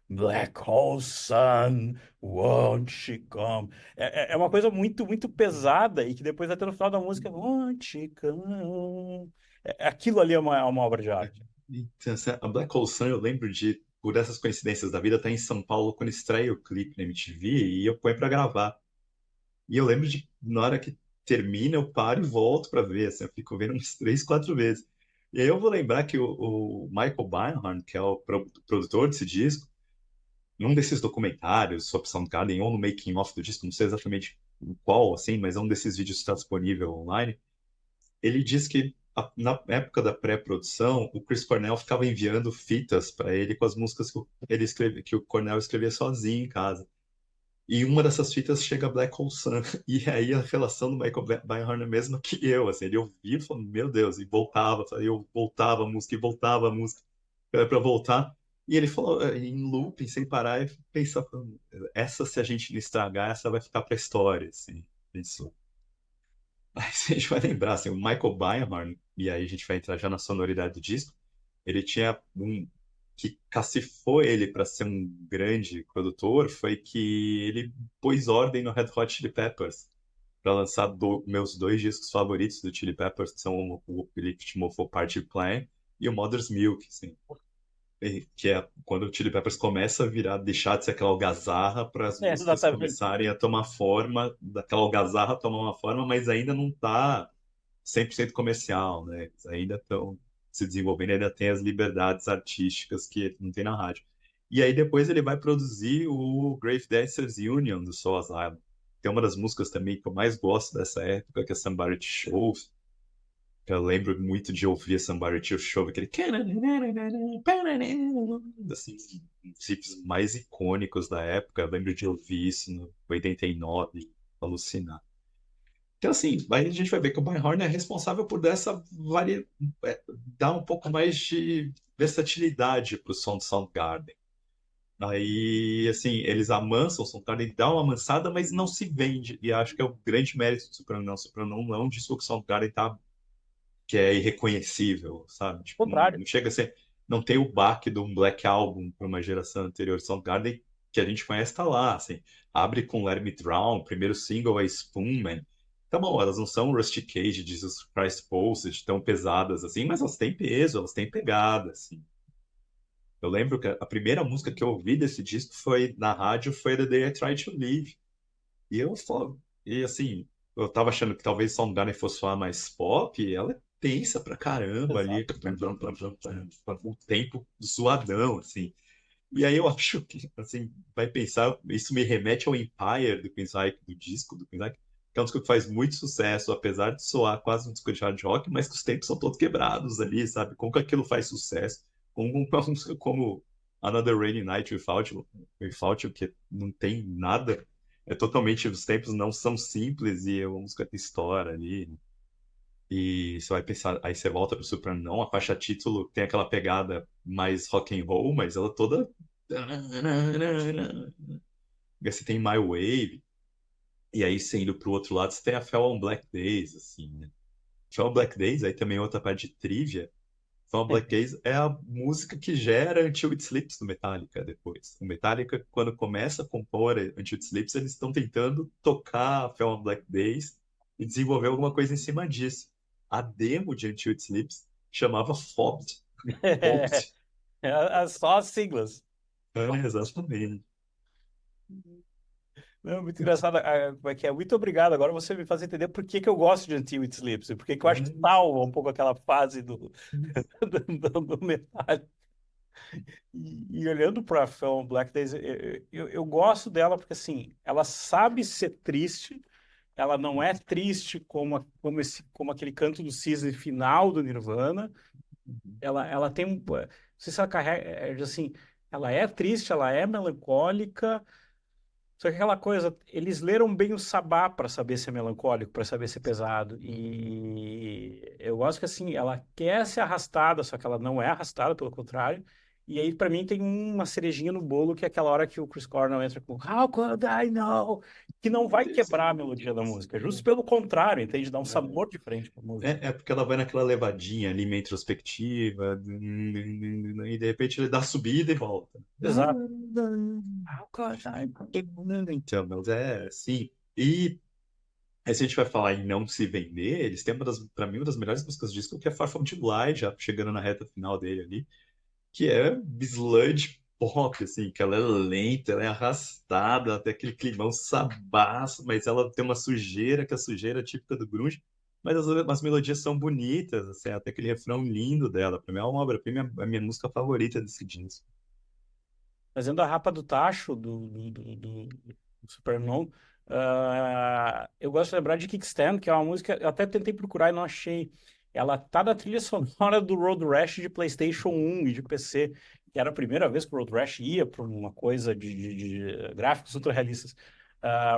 Black Hole Sun, won't she come? É uma coisa muito, muito pesada, e que depois até no final da música, won't she come? Aquilo ali é uma obra de arte. Então, a Black Hole Sun, eu lembro de, por essas coincidências da vida, estar em São Paulo quando estreia o clipe na MTV e eu ponho pra gravar. E eu lembro de, na hora que termina, eu paro e volto pra ver, assim, eu fico vendo umas 3, 4 vezes. E aí eu vou lembrar que o Michael Beinhorn, que é o produtor desse disco, num desses documentários sobre Soundgarden, ou no making of do disco, não sei exatamente qual, assim, mas é um desses vídeos que está disponível online, ele diz que na época da pré-produção, o Chris Cornell ficava enviando fitas para ele com as músicas que o Cornell escrevia sozinho em casa. E uma dessas fitas chega a Black Hole Sun. E aí a relação do Michael Beinhorn é a mesma que eu, assim, ele ouvia e falou, meu Deus, e voltava, eu voltava a música e voltava a música para voltar. E ele falou, em looping, sem parar, e pensava, essa se a gente não estragar, essa vai ficar pra história, assim. Pensou. Mas a gente vai lembrar, assim, o Michael Beinhorn, e aí a gente vai entrar já na sonoridade do disco, ele tinha que cacifou ele para ser um grande produtor foi que ele pôs ordem no Red Hot Chili Peppers para lançar meus dois discos favoritos do Chili Peppers, que são o Elite Mofo Party Plan e o Mother's Milk, assim. Que é quando o Chili Peppers começa a virar, deixar de ser aquela algazarra para as É, músicas exatamente. começarem a tomar forma, daquela algazarra tomar uma forma, mas ainda não tá 100% comercial, né? Eles ainda estão se desenvolvendo, ainda tem as liberdades artísticas que não tem na rádio. E aí depois ele vai produzir o Grave Dancers Union do Soul Asylum. Tem uma das músicas também que eu mais gosto dessa época, que é Somebody to Show. Eu lembro muito de ouvir Somebody to Show, aquele assim, riffs mais icônicos da época. Eu lembro de ouvir isso no 89, alucinar. Então, assim, aí a gente vai ver que o Horn é responsável por dar um pouco mais de versatilidade para o som do Soundgarden. Aí, assim, eles amansam o Soundgarden, dá uma amansada, mas não se vende. E acho que é o grande mérito do Sopranon. O Sopranon não é um disco que o Soundgarden tá, que é irreconhecível, sabe? Tipo, Contrário. não chega a ser... Não tem o baque de um Black Album para uma geração anterior. Soundgarden, que a gente conhece, tá lá, assim. Abre com Let Me Drown, o primeiro single é Spoonman. Tá bom, elas não são Rusty Cage, Jesus Christ Posted, tão pesadas assim, mas elas têm peso, elas têm pegada, assim. Eu lembro que a primeira música que eu ouvi desse disco foi na rádio, foi The Day I Tried to Leave. E eu falo, e assim, eu tava achando que talvez Soundgarden fosse soar mais pop, e ela é tensa pra caramba ali, Exato. o tempo zoadão, assim. E aí eu acho que, assim, vai pensar, isso me remete ao Empire do Queen's do disco do Queen's que é um disco que faz muito sucesso, apesar de soar quase um disco de hard rock, mas que os tempos são todos quebrados ali, sabe? Como que aquilo faz sucesso? Como uma música como Another Rainy Night Without You, que não tem nada, é totalmente, os tempos não são simples e é uma música que história ali. E você vai pensar, aí você volta pro Super não, a faixa título tem aquela pegada mais rock and roll, mas ela toda. E aí você tem My Wave, e aí você indo pro outro lado, você tem a Fell on Black Days, assim, né? Fell on Black Days, aí também outra parte de trivia. Fell on Black Days é a música que gera Until It Sleeps do Metallica depois. O Metallica, quando começa a compor Until It Sleeps, eles estão tentando tocar Fell on Black Days e desenvolver alguma coisa em cima disso. A demo de Until It Sleeps chamava Fobbed. Fobbed. Só as siglas. Exatamente. Não, muito engraçado. Como é que é? Muito obrigado. Agora você me faz entender por que que eu gosto de Until It Sleeps. E por que que eu acho que salva um pouco aquela fase do metal. E olhando para a Film Black Days, eu gosto dela porque, assim, ela sabe ser triste. Ela não é triste como aquele canto do cisne final do Nirvana. Ela tem um... Não sei se ela carrega... assim, ela é triste, ela é melancólica. Só que aquela coisa, eles leram bem o Sabá para saber ser melancólico, para saber ser pesado. E eu gosto que assim, ela quer ser arrastada, só que ela não é arrastada, pelo contrário. E aí, para mim, tem uma cerejinha no bolo, que é aquela hora que o Chris Cornell entra com How could I know? Que não vai quebrar a melodia da música, justo pelo contrário, entende? Dá um sabor diferente para a música. É porque ela vai naquela levadinha ali, meio introspectiva, e de repente ele dá a subida e volta. Exato. How could I Então, mas é assim. E aí, se a gente vai falar em não se vender, eles têm pra mim, uma das melhores músicas do disco, que é Far From July, já chegando na reta final dele ali, que é sludge pop, assim, que ela é lenta, ela é arrastada, ela tem aquele climão sabaço, mas ela tem uma sujeira, que é a sujeira típica do grunge, mas as melodias são bonitas, assim, até aquele refrão lindo dela. Pra mim é uma obra-prima, é a minha música favorita desse disco. Fazendo a rapa do tacho do Supernon, eu gosto de lembrar de Kickstand, que é uma música, eu até tentei procurar e não achei. Ela tá na trilha sonora do Road Rash de PlayStation 1 e de PC, que era a primeira vez que o Road Rash ia para uma coisa de gráficos ultra realistas.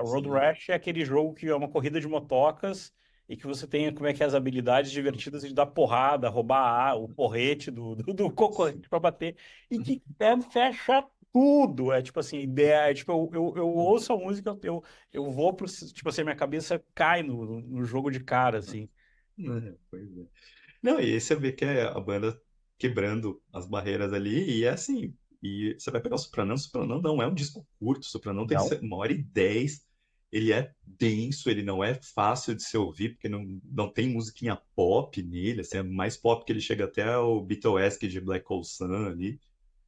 Road Sim. Rash é aquele jogo que é uma corrida de motocas e que você tem como é que é as habilidades divertidas de dar porrada, roubar o porrete do concorrente para bater. E Kickstand fecha tudo. É tipo assim, ideia, é, tipo, eu ouço a música, eu vou pro, tipo assim, minha cabeça cai no jogo de cara, assim. Pois é. Não, e aí você vê que é a banda quebrando as barreiras ali, e é assim, e você vai pegar o Supranão não é um disco curto, o Supranão tem Não? 1h10, ele é denso, ele não é fácil de se ouvir, porque não tem musiquinha pop nele, assim, é mais pop que ele chega até o Beatlesque de Black Hole Sun ali,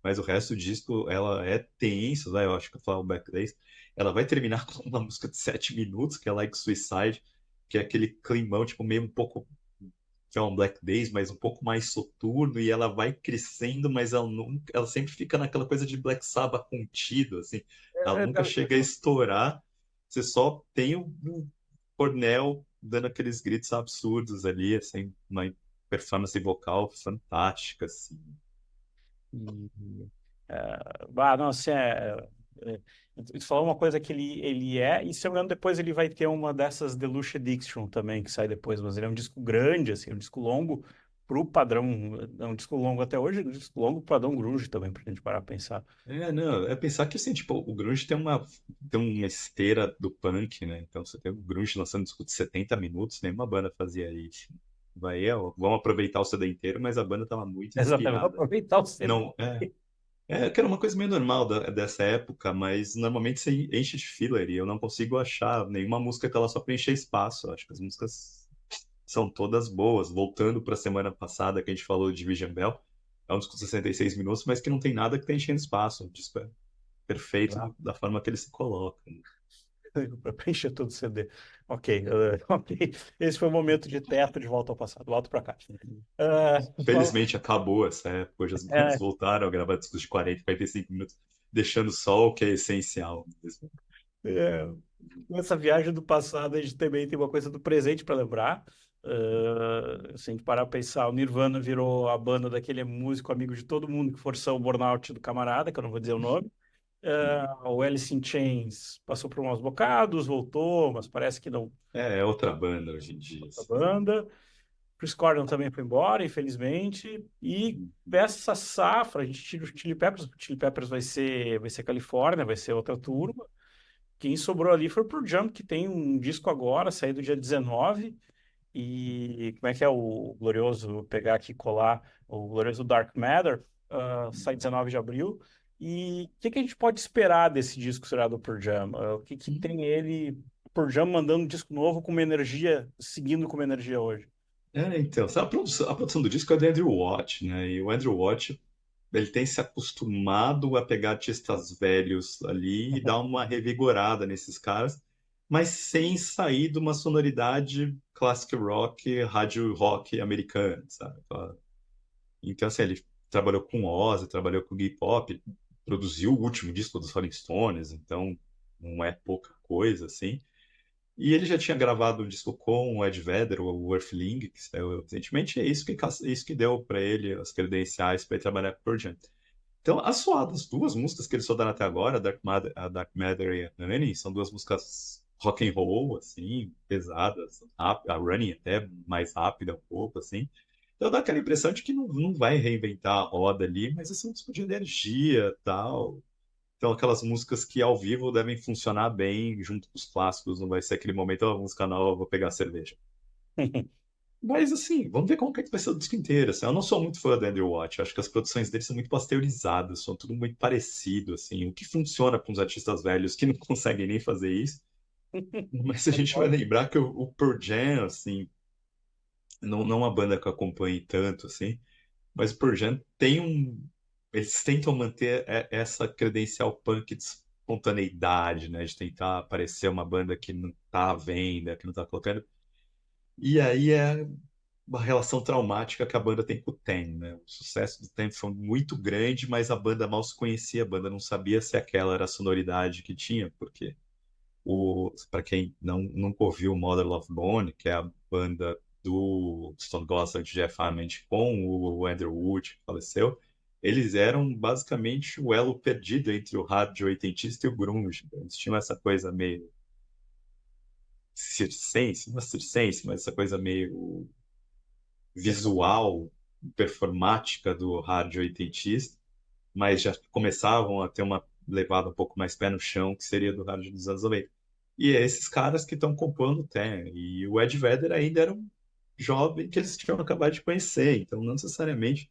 mas o resto do disco, ela é tenso, né? Eu acho que eu falo Back Days, ela vai terminar com uma música de 7 minutos, que é Like Suicide, que é aquele climão, tipo, meio um pouco que é um Black Days, mas um pouco mais soturno, e ela vai crescendo, mas ela nunca, ela sempre fica naquela coisa de Black Sabbath contido, assim. Ela nunca chega a estourar. Você só tem o Cornell dando aqueles gritos absurdos ali, assim, uma performance vocal fantástica, assim. E, não, assim, tu falou uma coisa que ele e se eu me engano, depois ele vai ter uma dessas Deluxe Edition também, que sai depois, mas ele é um disco grande, assim, um disco longo pro padrão, é um disco longo até hoje, um disco longo pro padrão grunge também, pra gente parar a pensar. Não, é pensar que assim, tipo, o grunge tem uma esteira do punk, né? Então você tem o grunge lançando disco de 70 minutos, nenhuma banda fazia isso. Vamos aproveitar o CD inteiro, mas a banda tava muito Exatamente, vou inspirada. aproveitar o CD. Não, que era uma coisa meio normal dessa época, mas normalmente você enche de filler e eu não consigo achar nenhuma música que ela só preencher espaço. Eu acho que as músicas são todas boas. Voltando para a semana passada que a gente falou de Vision Bell, é um disco de 66 minutos, mas que não tem nada que tá enchendo espaço. O disco é perfeito da forma que ele se coloca. Para preencher todo o CD. Ok, ok. Esse foi o momento de teto de volta ao passado. Volto para cá. Fala- Felizmente acabou essa época, hoje as bandas é, voltaram a gravar discos de 40, 45 minutos, deixando só o que é essencial mesmo. é, nessa viagem do passado, a gente também tem uma coisa do presente para lembrar. Se a gente parar para pensar, o Nirvana virou a banda daquele músico amigo de todo mundo que forçou o burnout do camarada, que eu não vou dizer o nome. O Alice in Chains passou por maus bocados, voltou, mas parece que não É outra banda hoje em dia, a assim. banda. Chris Cornell também foi embora, infelizmente. E dessa safra, a gente tira o Chili Peppers vai ser Califórnia, vai ser outra turma. Quem sobrou ali foi o Pearl Jam, que tem um disco agora, saído dia 19. E como é que é o glorioso, pegar aqui e colar, o glorioso Dark Matter, sai 19 de abril. E o que a gente pode esperar desse disco, será do Pearl Jam? O que tem ele, o Pearl Jam mandando um disco novo com uma energia, seguindo com uma energia hoje? Então, sabe, a produção do disco é do Andrew Watt, né? E o Andrew Watt, ele tem se acostumado a pegar artistas velhos ali e dar uma revigorada nesses caras, mas sem sair de uma sonoridade classic rock, rádio rock americana, sabe? Então, assim, ele trabalhou com Ozzy, trabalhou com Iggy Pop, produziu o último disco dos Rolling Stones, então não é pouca coisa, assim. E ele já tinha gravado um disco com o Ed Vedder, o Earthling, que saiu recentemente, e é isso que deu para ele as credenciais para ele trabalhar com Pearl Jam. Então, as duas músicas que eles soltaram até agora, a Dark Matter e a Running, são duas músicas rock and roll, assim, pesadas, a Running até mais rápida um pouco, assim. Então dá aquela impressão de que não vai reinventar a roda ali, mas assim, um disco de energia, tal. Então, aquelas músicas que ao vivo devem funcionar bem junto com os clássicos, não vai ser aquele momento, ó, música nova, vou pegar a cerveja. Mas, assim, vamos ver como que vai ser o disco inteiro. Assim. Eu não sou muito fã do Andrew Watt, eu acho que as produções dele são muito pasteurizadas, são tudo muito parecido, assim. O que funciona com os artistas velhos que não conseguem nem fazer isso. Mas a gente vai lembrar que o Pearl Jam, assim, não é uma banda que eu acompanhe tanto, assim, mas o Pearl Jam tem um. Eles tentam manter essa credencial punk de espontaneidade, né? De tentar parecer uma banda que não tá à venda, que não tá colocando. E aí é uma relação traumática que a banda tem com o Ten, né? O sucesso do Ten foi muito grande, mas a banda mal se conhecia, a banda não sabia se aquela era a sonoridade que tinha, porque para quem nunca ouviu Mother Love Bone, que é a banda do Stone Gossard de Jeff Ament com o Andrew Wood, que faleceu, eles eram basicamente o elo perdido entre o hard oitentista e o grunge. Eles tinham essa coisa meio circense, não é circense, mas essa coisa meio visual, performática do hard oitentista, mas já começavam a ter uma levada um pouco mais pé no chão, que seria do hard dos anos 90. E é esses caras que estão compondo o Ten. E o Ed Vedder ainda era um jovem que eles tinham acabado de conhecer, então não necessariamente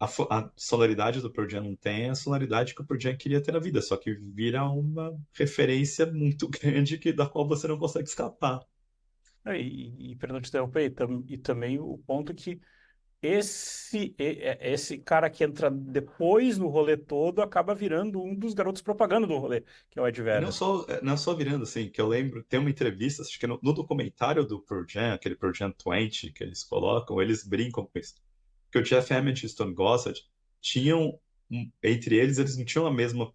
a sonoridade do Pearl Jam não tem a sonoridade que o Pearl Jam queria ter na vida, só que vira uma referência muito grande da qual você não consegue escapar. Perdão te interromper, e também o ponto que esse cara que entra depois no rolê todo acaba virando um dos garotos propaganda do rolê, que é o Ed E não Vedder. só, não só virando assim, que eu lembro, tem uma entrevista, acho que no documentário do Pearl Jam, aquele Pearl Jam 20 que eles colocam, eles brincam com isso. Que o Jeff Hammond e o Stone Gossard tinham, entre eles, eles não tinham a mesma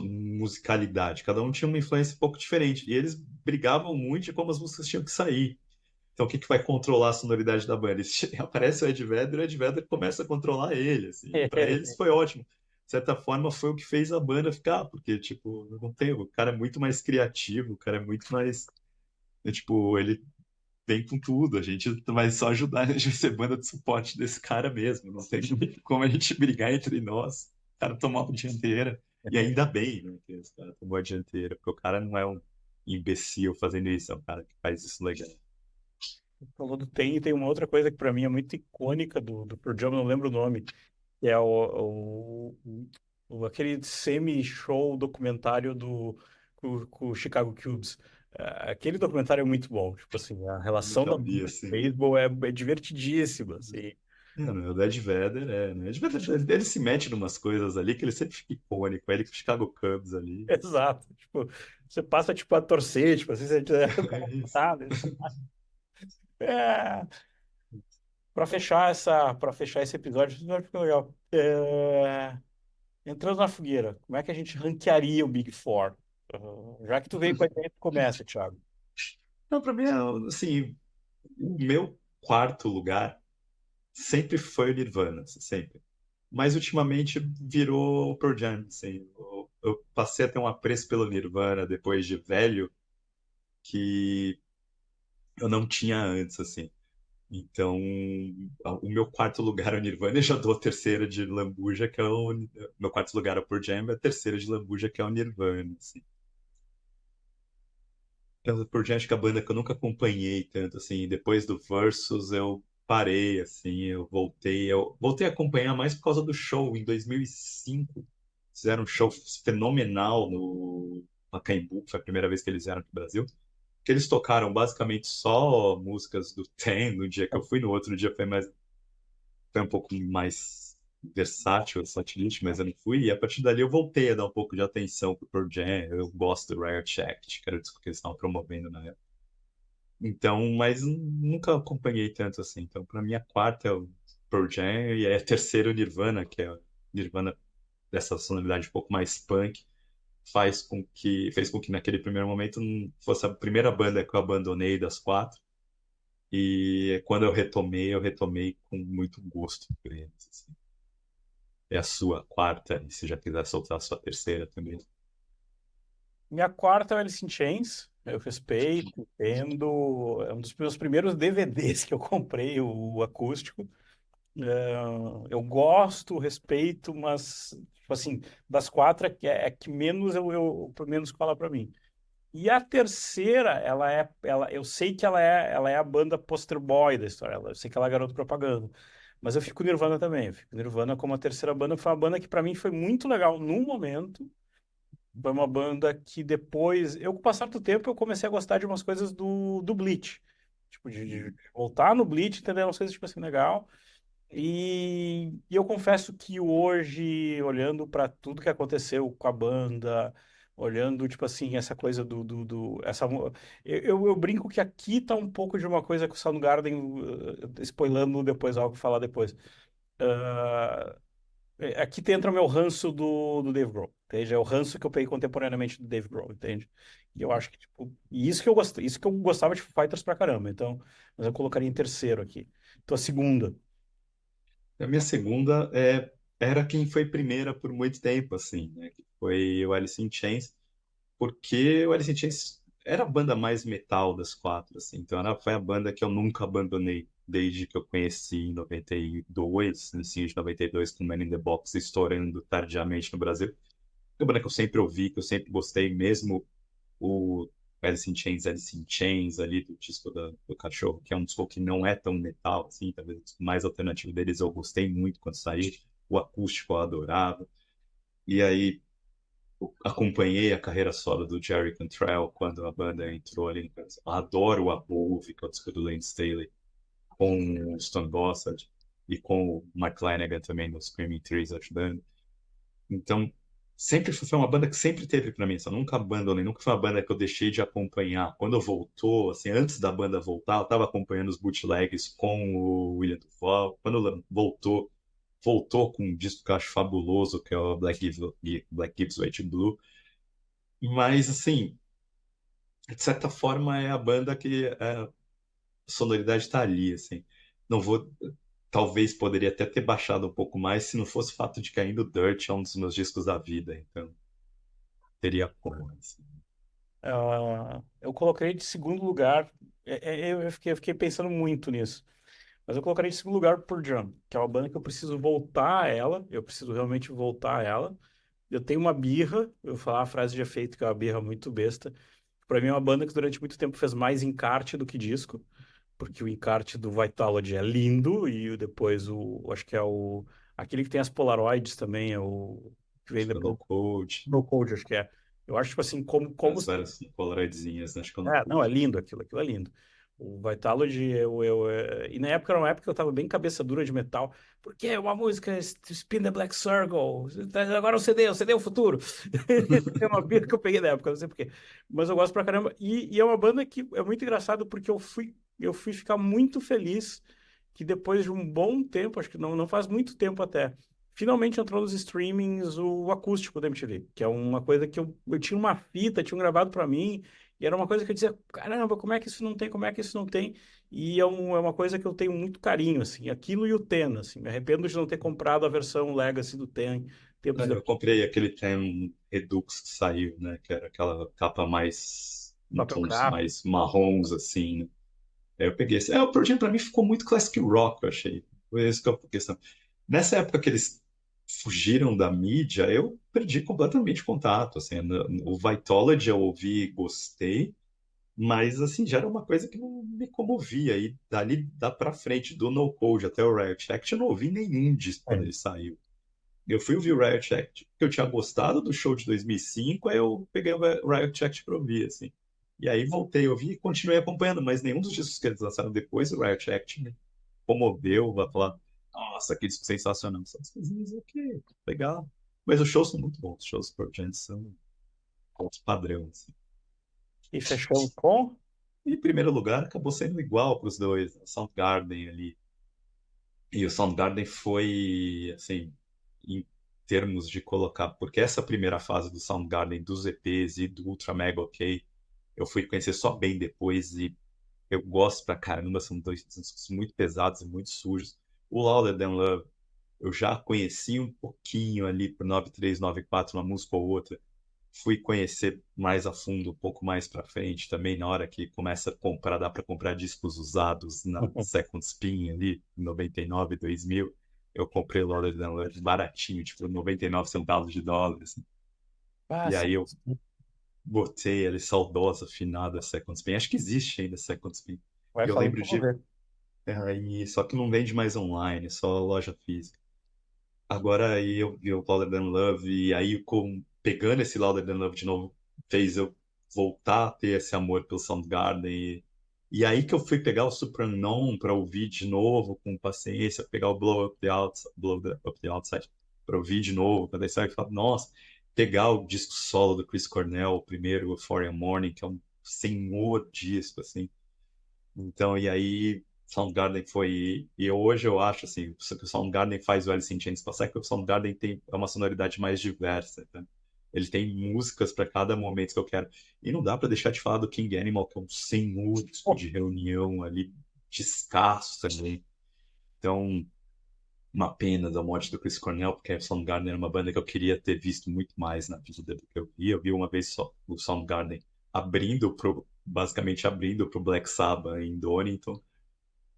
musicalidade, cada um tinha uma influência um pouco diferente, e eles brigavam muito de como as músicas tinham que sair. Então, o que que vai controlar a sonoridade da banda? Aparece o Ed Vedder começa a controlar ele, assim. Para eles foi ótimo. De certa forma, foi o que fez a banda ficar, porque, tipo, não tem, o cara é muito mais criativo, o cara é muito mais, tipo, ele vem com tudo, a gente vai só ajudar a gente ser banda de suporte desse cara mesmo, não tem como a gente brigar entre nós, o cara tomar a dianteira, e ainda bem, né, que esse cara tomou a dianteira, porque o cara não é um imbecil fazendo isso, é um cara que faz isso legal. Falou do Tem, e tem uma outra coisa que para mim é muito icônica do Pearl Jam, não lembro o nome, que é aquele semi-show documentário com o Chicago Cubs. Aquele documentário é muito bom, tipo assim, a relação Nunca da vi, música com o assim. beisebol é divertidíssima, assim. Não, o Ed Vedder né? O Ed Vedder, ele se mete em umas coisas ali que ele sempre fica icônico. Ele com o Chicago Cubs ali. Exato, tipo, você passa tipo a torcer, tipo assim, você o É cara isso. sabe. É, para fechar esse episódio ficou legal. Entrando na fogueira, como é que a gente ranquearia o Big Four? Já que tu veio com a ideia, tu começa, Thiago. Não, pra mim, assim, o meu quarto lugar sempre foi o Nirvana, assim, sempre. Mas ultimamente virou o Pearl Jam, assim. Eu passei a ter um apreço pelo Nirvana depois de velho que eu não tinha antes, assim. Então, o meu quarto lugar é o Nirvana e já dou a terceira de Lambuja, que é o. Meu quarto lugar é o Pearl Jam, e a terceira de Lambuja, que é o Nirvana, assim. Então, o Pearl Jam acho que é a banda que eu nunca acompanhei tanto, assim. Depois do Versus, eu parei, assim, eu voltei. Eu voltei a acompanhar mais por causa do show, em 2005. Fizeram um show fenomenal no Pacaembu, que foi a primeira vez que eles vieram para o Brasil. Que eles tocaram basicamente só músicas do Ten no dia que eu fui, no outro dia foi um pouco mais versátil essa setlist, mas eu não fui. E a partir dali eu voltei a dar um pouco de atenção pro Pearl Jam. Eu gosto do Riot Act, que era o disco que eles estavam promovendo na época. Então, mas nunca acompanhei tanto assim. Então, para mim, a quarta é o Pearl Jam e a terceira é o Nirvana, que é o Nirvana dessa sonoridade um pouco mais punk. Fez com que naquele primeiro momento fosse a primeira banda que eu abandonei das quatro. E quando eu retomei com muito gosto por eles, assim. É a sua quarta, e se já quiser soltar a sua terceira também. Minha quarta é o Alice in Chains. Eu respeito, entendo. É um dos meus primeiros DVDs que eu comprei, o acústico. Eu gosto, respeito, mas, tipo assim, das quatro é que menos menos fala pra mim. E a terceira, eu sei que ela é a banda poster boy da história. Eu sei que ela é garoto propaganda. Mas eu fico Nirvana também. Eu fico Nirvana como a terceira banda. Foi uma banda que pra mim foi muito legal num momento. Foi uma banda que depois, com o passar do tempo, eu comecei a gostar de umas coisas do Bleach. Tipo, de voltar no Bleach, entender umas coisas, tipo assim, legal. E eu confesso que hoje, olhando para tudo que aconteceu com a banda, olhando, tipo assim, essa coisa eu brinco que aqui tá um pouco de uma coisa que o Soundgarden, spoilando depois, algo que falar depois. Ah, aqui entra o meu ranço do Dave Grohl, entende? É o ranço que eu peguei contemporaneamente do Dave Grohl, entende? E eu acho que, tipo, e isso que eu gostava de Foo Fighters pra caramba, então, mas eu colocaria em terceiro aqui. Então, a segunda. A minha segunda era quem foi primeira por muito tempo, assim, né? Que foi o Alice in Chains, porque o Alice in Chains era a banda mais metal das quatro, assim. Então foi a banda que eu nunca abandonei desde que eu conheci em 92, no início de 92, com Man in the Box estourando tardiamente no Brasil. É uma banda que eu sempre ouvi, que eu sempre gostei, mesmo Alice in Chains ali, do disco do Cachorro, que é um disco que não é tão metal, assim, talvez o disco mais alternativo deles eu gostei muito quando saiu, o acústico eu adorava, e aí acompanhei a carreira solo do Jerry Cantrell quando a banda entrou ali. Adoro o Above, que é o disco do Lane Staley, com o Stone Gossard e com o Mark Lanegan também no Screaming Trees ajudando. Então, foi uma banda que sempre teve para mim, só nunca abandonei, nunca foi uma banda que eu deixei de acompanhar. Quando voltou, assim, antes da banda voltar, eu estava acompanhando os bootlegs com o William Duval. Quando voltou com um disco que eu acho fabuloso, que é o Black Gibbs White and Blue. Mas, assim, de certa forma é a banda que a sonoridade está ali, assim. Não vou, talvez poderia até ter baixado um pouco mais se não fosse o fato de que ainda o Dirt é um dos meus discos da vida, então teria como, assim. Eu coloquei de segundo lugar. Eu fiquei pensando muito nisso. Mas eu colocaria em segundo lugar por Jam, que é uma banda que eu preciso voltar a ela. Eu preciso realmente voltar a ela. Eu tenho uma birra, eu vou falar a frase de efeito, que é uma birra muito besta. Pra mim é uma banda que durante muito tempo fez mais encarte do que disco, porque o encarte do Vitalogy é lindo e depois acho que é aquele que tem as Polaroids também, é o que vem Acho que é No depois, Code, No Code, acho que é. Eu acho tipo assim, como as várias polaroidzinhas, né? Acho que é o No não, é Code. lindo aquilo é lindo. O Vitalogy, e na época era uma época que eu tava bem cabeça dura de metal, porque é uma música Spin the Black Circle, agora o CD é o futuro. É uma birra que eu peguei na época, não sei por quê. Mas eu gosto pra caramba. E é uma banda que é muito engraçado porque eu fui ficar muito feliz que depois de um bom tempo, acho que não faz muito tempo até, finalmente entrou nos streamings o acústico da MTV, que é uma coisa que eu tinha uma fita, tinham gravado pra mim. E era uma coisa que eu dizia, caramba, como é que isso não tem, como é que isso não tem? E é uma coisa que eu tenho muito carinho, assim, aquilo e o Ten, assim, me arrependo de não ter comprado a versão Legacy do Ten, tempos Eu depois, comprei aquele Tem Redux que saiu, né? Que era aquela capa mais, em papel tons craft. mais marrons, assim, né? Aí eu peguei esse. O Pearl Jam pra mim ficou muito classic rock, eu achei. Foi isso que eu a questão. Nessa época que eles fugiram da mídia, eu perdi completamente contato, assim. O Vitology eu ouvi e gostei, mas, assim, já era uma coisa que não me comovia. E dali da pra frente, do No Code até o Riot Act, eu não ouvi nenhum disco quando É. ele saiu. Eu fui ouvir o Riot Act porque eu tinha gostado do show de 2005, aí eu peguei o Riot Act pra ouvir, assim. E aí voltei a ouvir e continuei acompanhando, mas nenhum dos discos que eles lançaram depois do Riot Act me comoveu, vai falar, nossa, que disco sensacional. São as coisinhas, ok, legal. Mas os shows são muito bons, os shows do Pearl Jam são outro padrão, assim. E fechamos com. E em primeiro lugar, acabou sendo igual para os dois, né? Soundgarden ali. E o Soundgarden foi, assim, em termos de colocar, porque essa primeira fase do Soundgarden, dos EPs e do Ultra Mega OK, eu fui conhecer só bem depois e eu gosto pra caramba, são dois discos muito pesados e muito sujos. O Louder Than Love, eu já conheci um pouquinho ali por 9394, uma música ou outra, fui conhecer mais a fundo um pouco mais para frente também, na hora que começa a comprar, dá para comprar discos usados na Second Spin ali, em 99, 2000. Eu comprei o Louder Than Love baratinho, tipo 99 centavos de dólar, assim. Ah, E aí eu botei ali saudosa, afinada Second Spin. Acho que existe ainda Second Spin. vai E eu falando lembro que eu vou de. ver. Só que não vende mais online, só loja física. Agora aí eu vi o Louder Than Love, e aí pegando esse Louder Than Love de novo, fez eu voltar a ter esse amor pelo Soundgarden. E aí que eu fui pegar o Supranon para ouvir de novo, com paciência, pegar o Up the Outside para ouvir de novo, quando aí sai e falar, nossa, pegar o disco solo do Chris Cornell, o primeiro, o For a Morning, que é um senhor disco, assim. Então, e aí, Soundgarden foi. E hoje eu acho assim, que o Soundgarden faz o Alice in Chains passar, que o Soundgarden é uma sonoridade mais diversa. Tá? Ele tem músicas para cada momento que eu quero. E não dá para deixar de falar do King Animal, que é um senhor disco de reunião ali, descasso também. Então, uma pena da morte do Chris Cornell, porque o Soundgarden era uma banda que eu queria ter visto muito mais na vida do que eu vi. Eu vi uma vez só o Soundgarden basicamente abrindo pro Black Sabbath em Donington,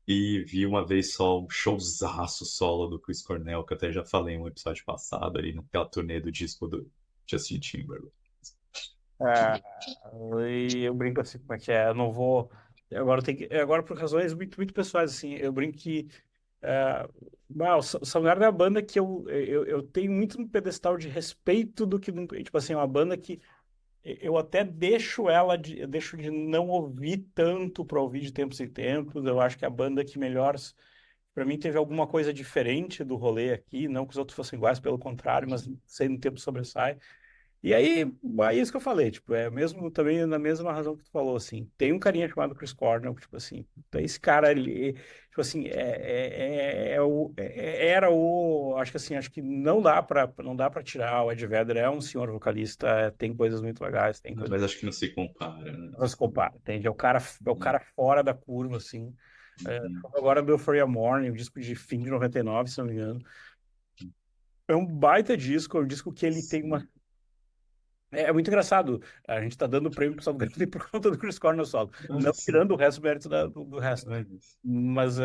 e vi uma vez só um showzaço solo do Chris Cornell, que eu até já falei em um episódio passado ali, naquela turnê do disco do Justin Timberlake. É, e eu brinco assim, como é que é? Eu não vou. Agora por razões muito pessoais, assim, eu brinco que o Soundgarden é uma banda que eu tenho muito no pedestal de respeito do que, tipo assim, é uma banda que eu até eu deixo de não ouvir tanto para ouvir de tempos em tempos. Eu acho que a banda que melhor, para mim, teve alguma coisa diferente do rolê aqui, não que os outros fossem iguais, pelo contrário, mas sei no tempo sobressai. E aí isso que eu falei, tipo, é mesmo também na mesma razão que tu falou, assim, tem um carinha chamado Chris Cornell, tipo assim, então esse cara ali, tipo assim, era acho que assim, acho que não dá para tirar. O Ed Vedder é um senhor vocalista, tem coisas muito legais, tem coisas Mas acho que não se compara, né? não se compara, entende? É o cara fora da curva, assim. Uhum. Agora do Euphoria Morning, o disco de fim de 99, se não me engano, é um baita disco, é um disco que ele tem uma. É muito engraçado. A gente tá dando o prêmio pro Soundgarden por conta do Chris Cornell solo. Ah, Não sim. tirando o resto do mérito do resto. Mas, Mas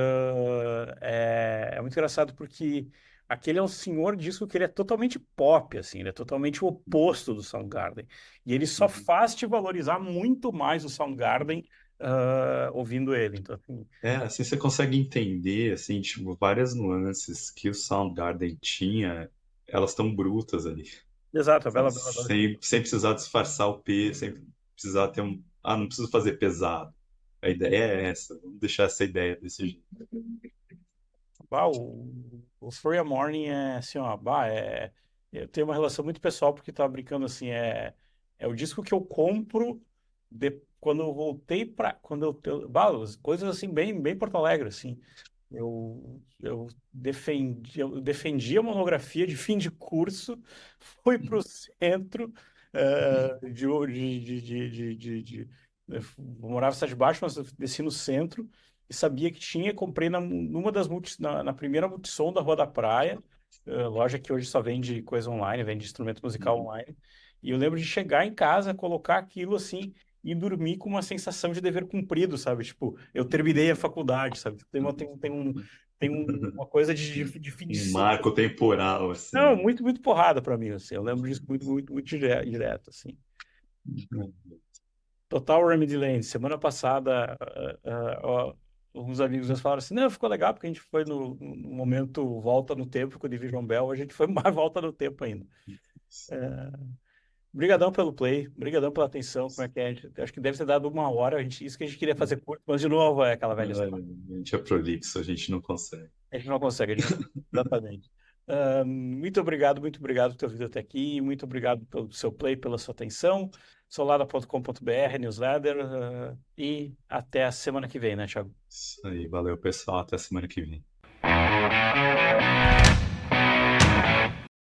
é muito engraçado porque aquele é um senhor disco que ele é totalmente pop, assim. Ele é totalmente o oposto do Soundgarden. E ele só uhum. faz te valorizar muito mais o Soundgarden ouvindo ele. Então, assim, Assim você consegue entender, assim, tipo, várias nuances que o Soundgarden tinha, elas estão brutas ali, exato, a sabe? Bela Bela Adolescente. Sem precisar disfarçar o P, sem precisar ter um... Ah, não preciso fazer pesado. A ideia é essa, vamos deixar essa ideia desse jeito. O Free Morning é assim, ó, eu tenho uma relação muito pessoal porque tava brincando assim, é o disco que eu compro quando eu voltei quando as coisas assim bem Porto Alegre assim. Eu defendi a monografia de fim de curso, fui para o centro eu morava em Cidade Baixa, mas eu desci no centro e sabia que tinha, comprei na primeira Multissom da Rua da Praia, loja que hoje só vende coisa online, vende instrumento musical Uhum. online. E eu lembro de chegar em casa, colocar aquilo assim e dormir com uma sensação de dever cumprido, sabe? Tipo, eu terminei a faculdade, sabe? Uma coisa de fim de Um ciclo. marco temporal, Não, assim. muito porrada pra mim, assim. Eu lembro disso muito direto, assim. Total Remedy Lane. Semana passada, alguns amigos meus falaram assim, não, ficou legal porque a gente foi no momento volta no tempo com o Division Bell, a gente foi mais volta no tempo ainda. Obrigadão pelo play, obrigadão pela atenção, como é que é? Acho que deve ter dado uma hora, isso que a gente queria fazer curto, mas de novo é aquela velha história. A gente é prolixo, a gente não consegue. A gente não consegue, a gente não... Exatamente. Muito obrigado por ter ouvido até aqui, muito obrigado pelo seu play, pela sua atenção. Solada.com.br, newsletter, e até a semana que vem, né, Thiago? Isso aí, valeu, pessoal. Até semana que vem.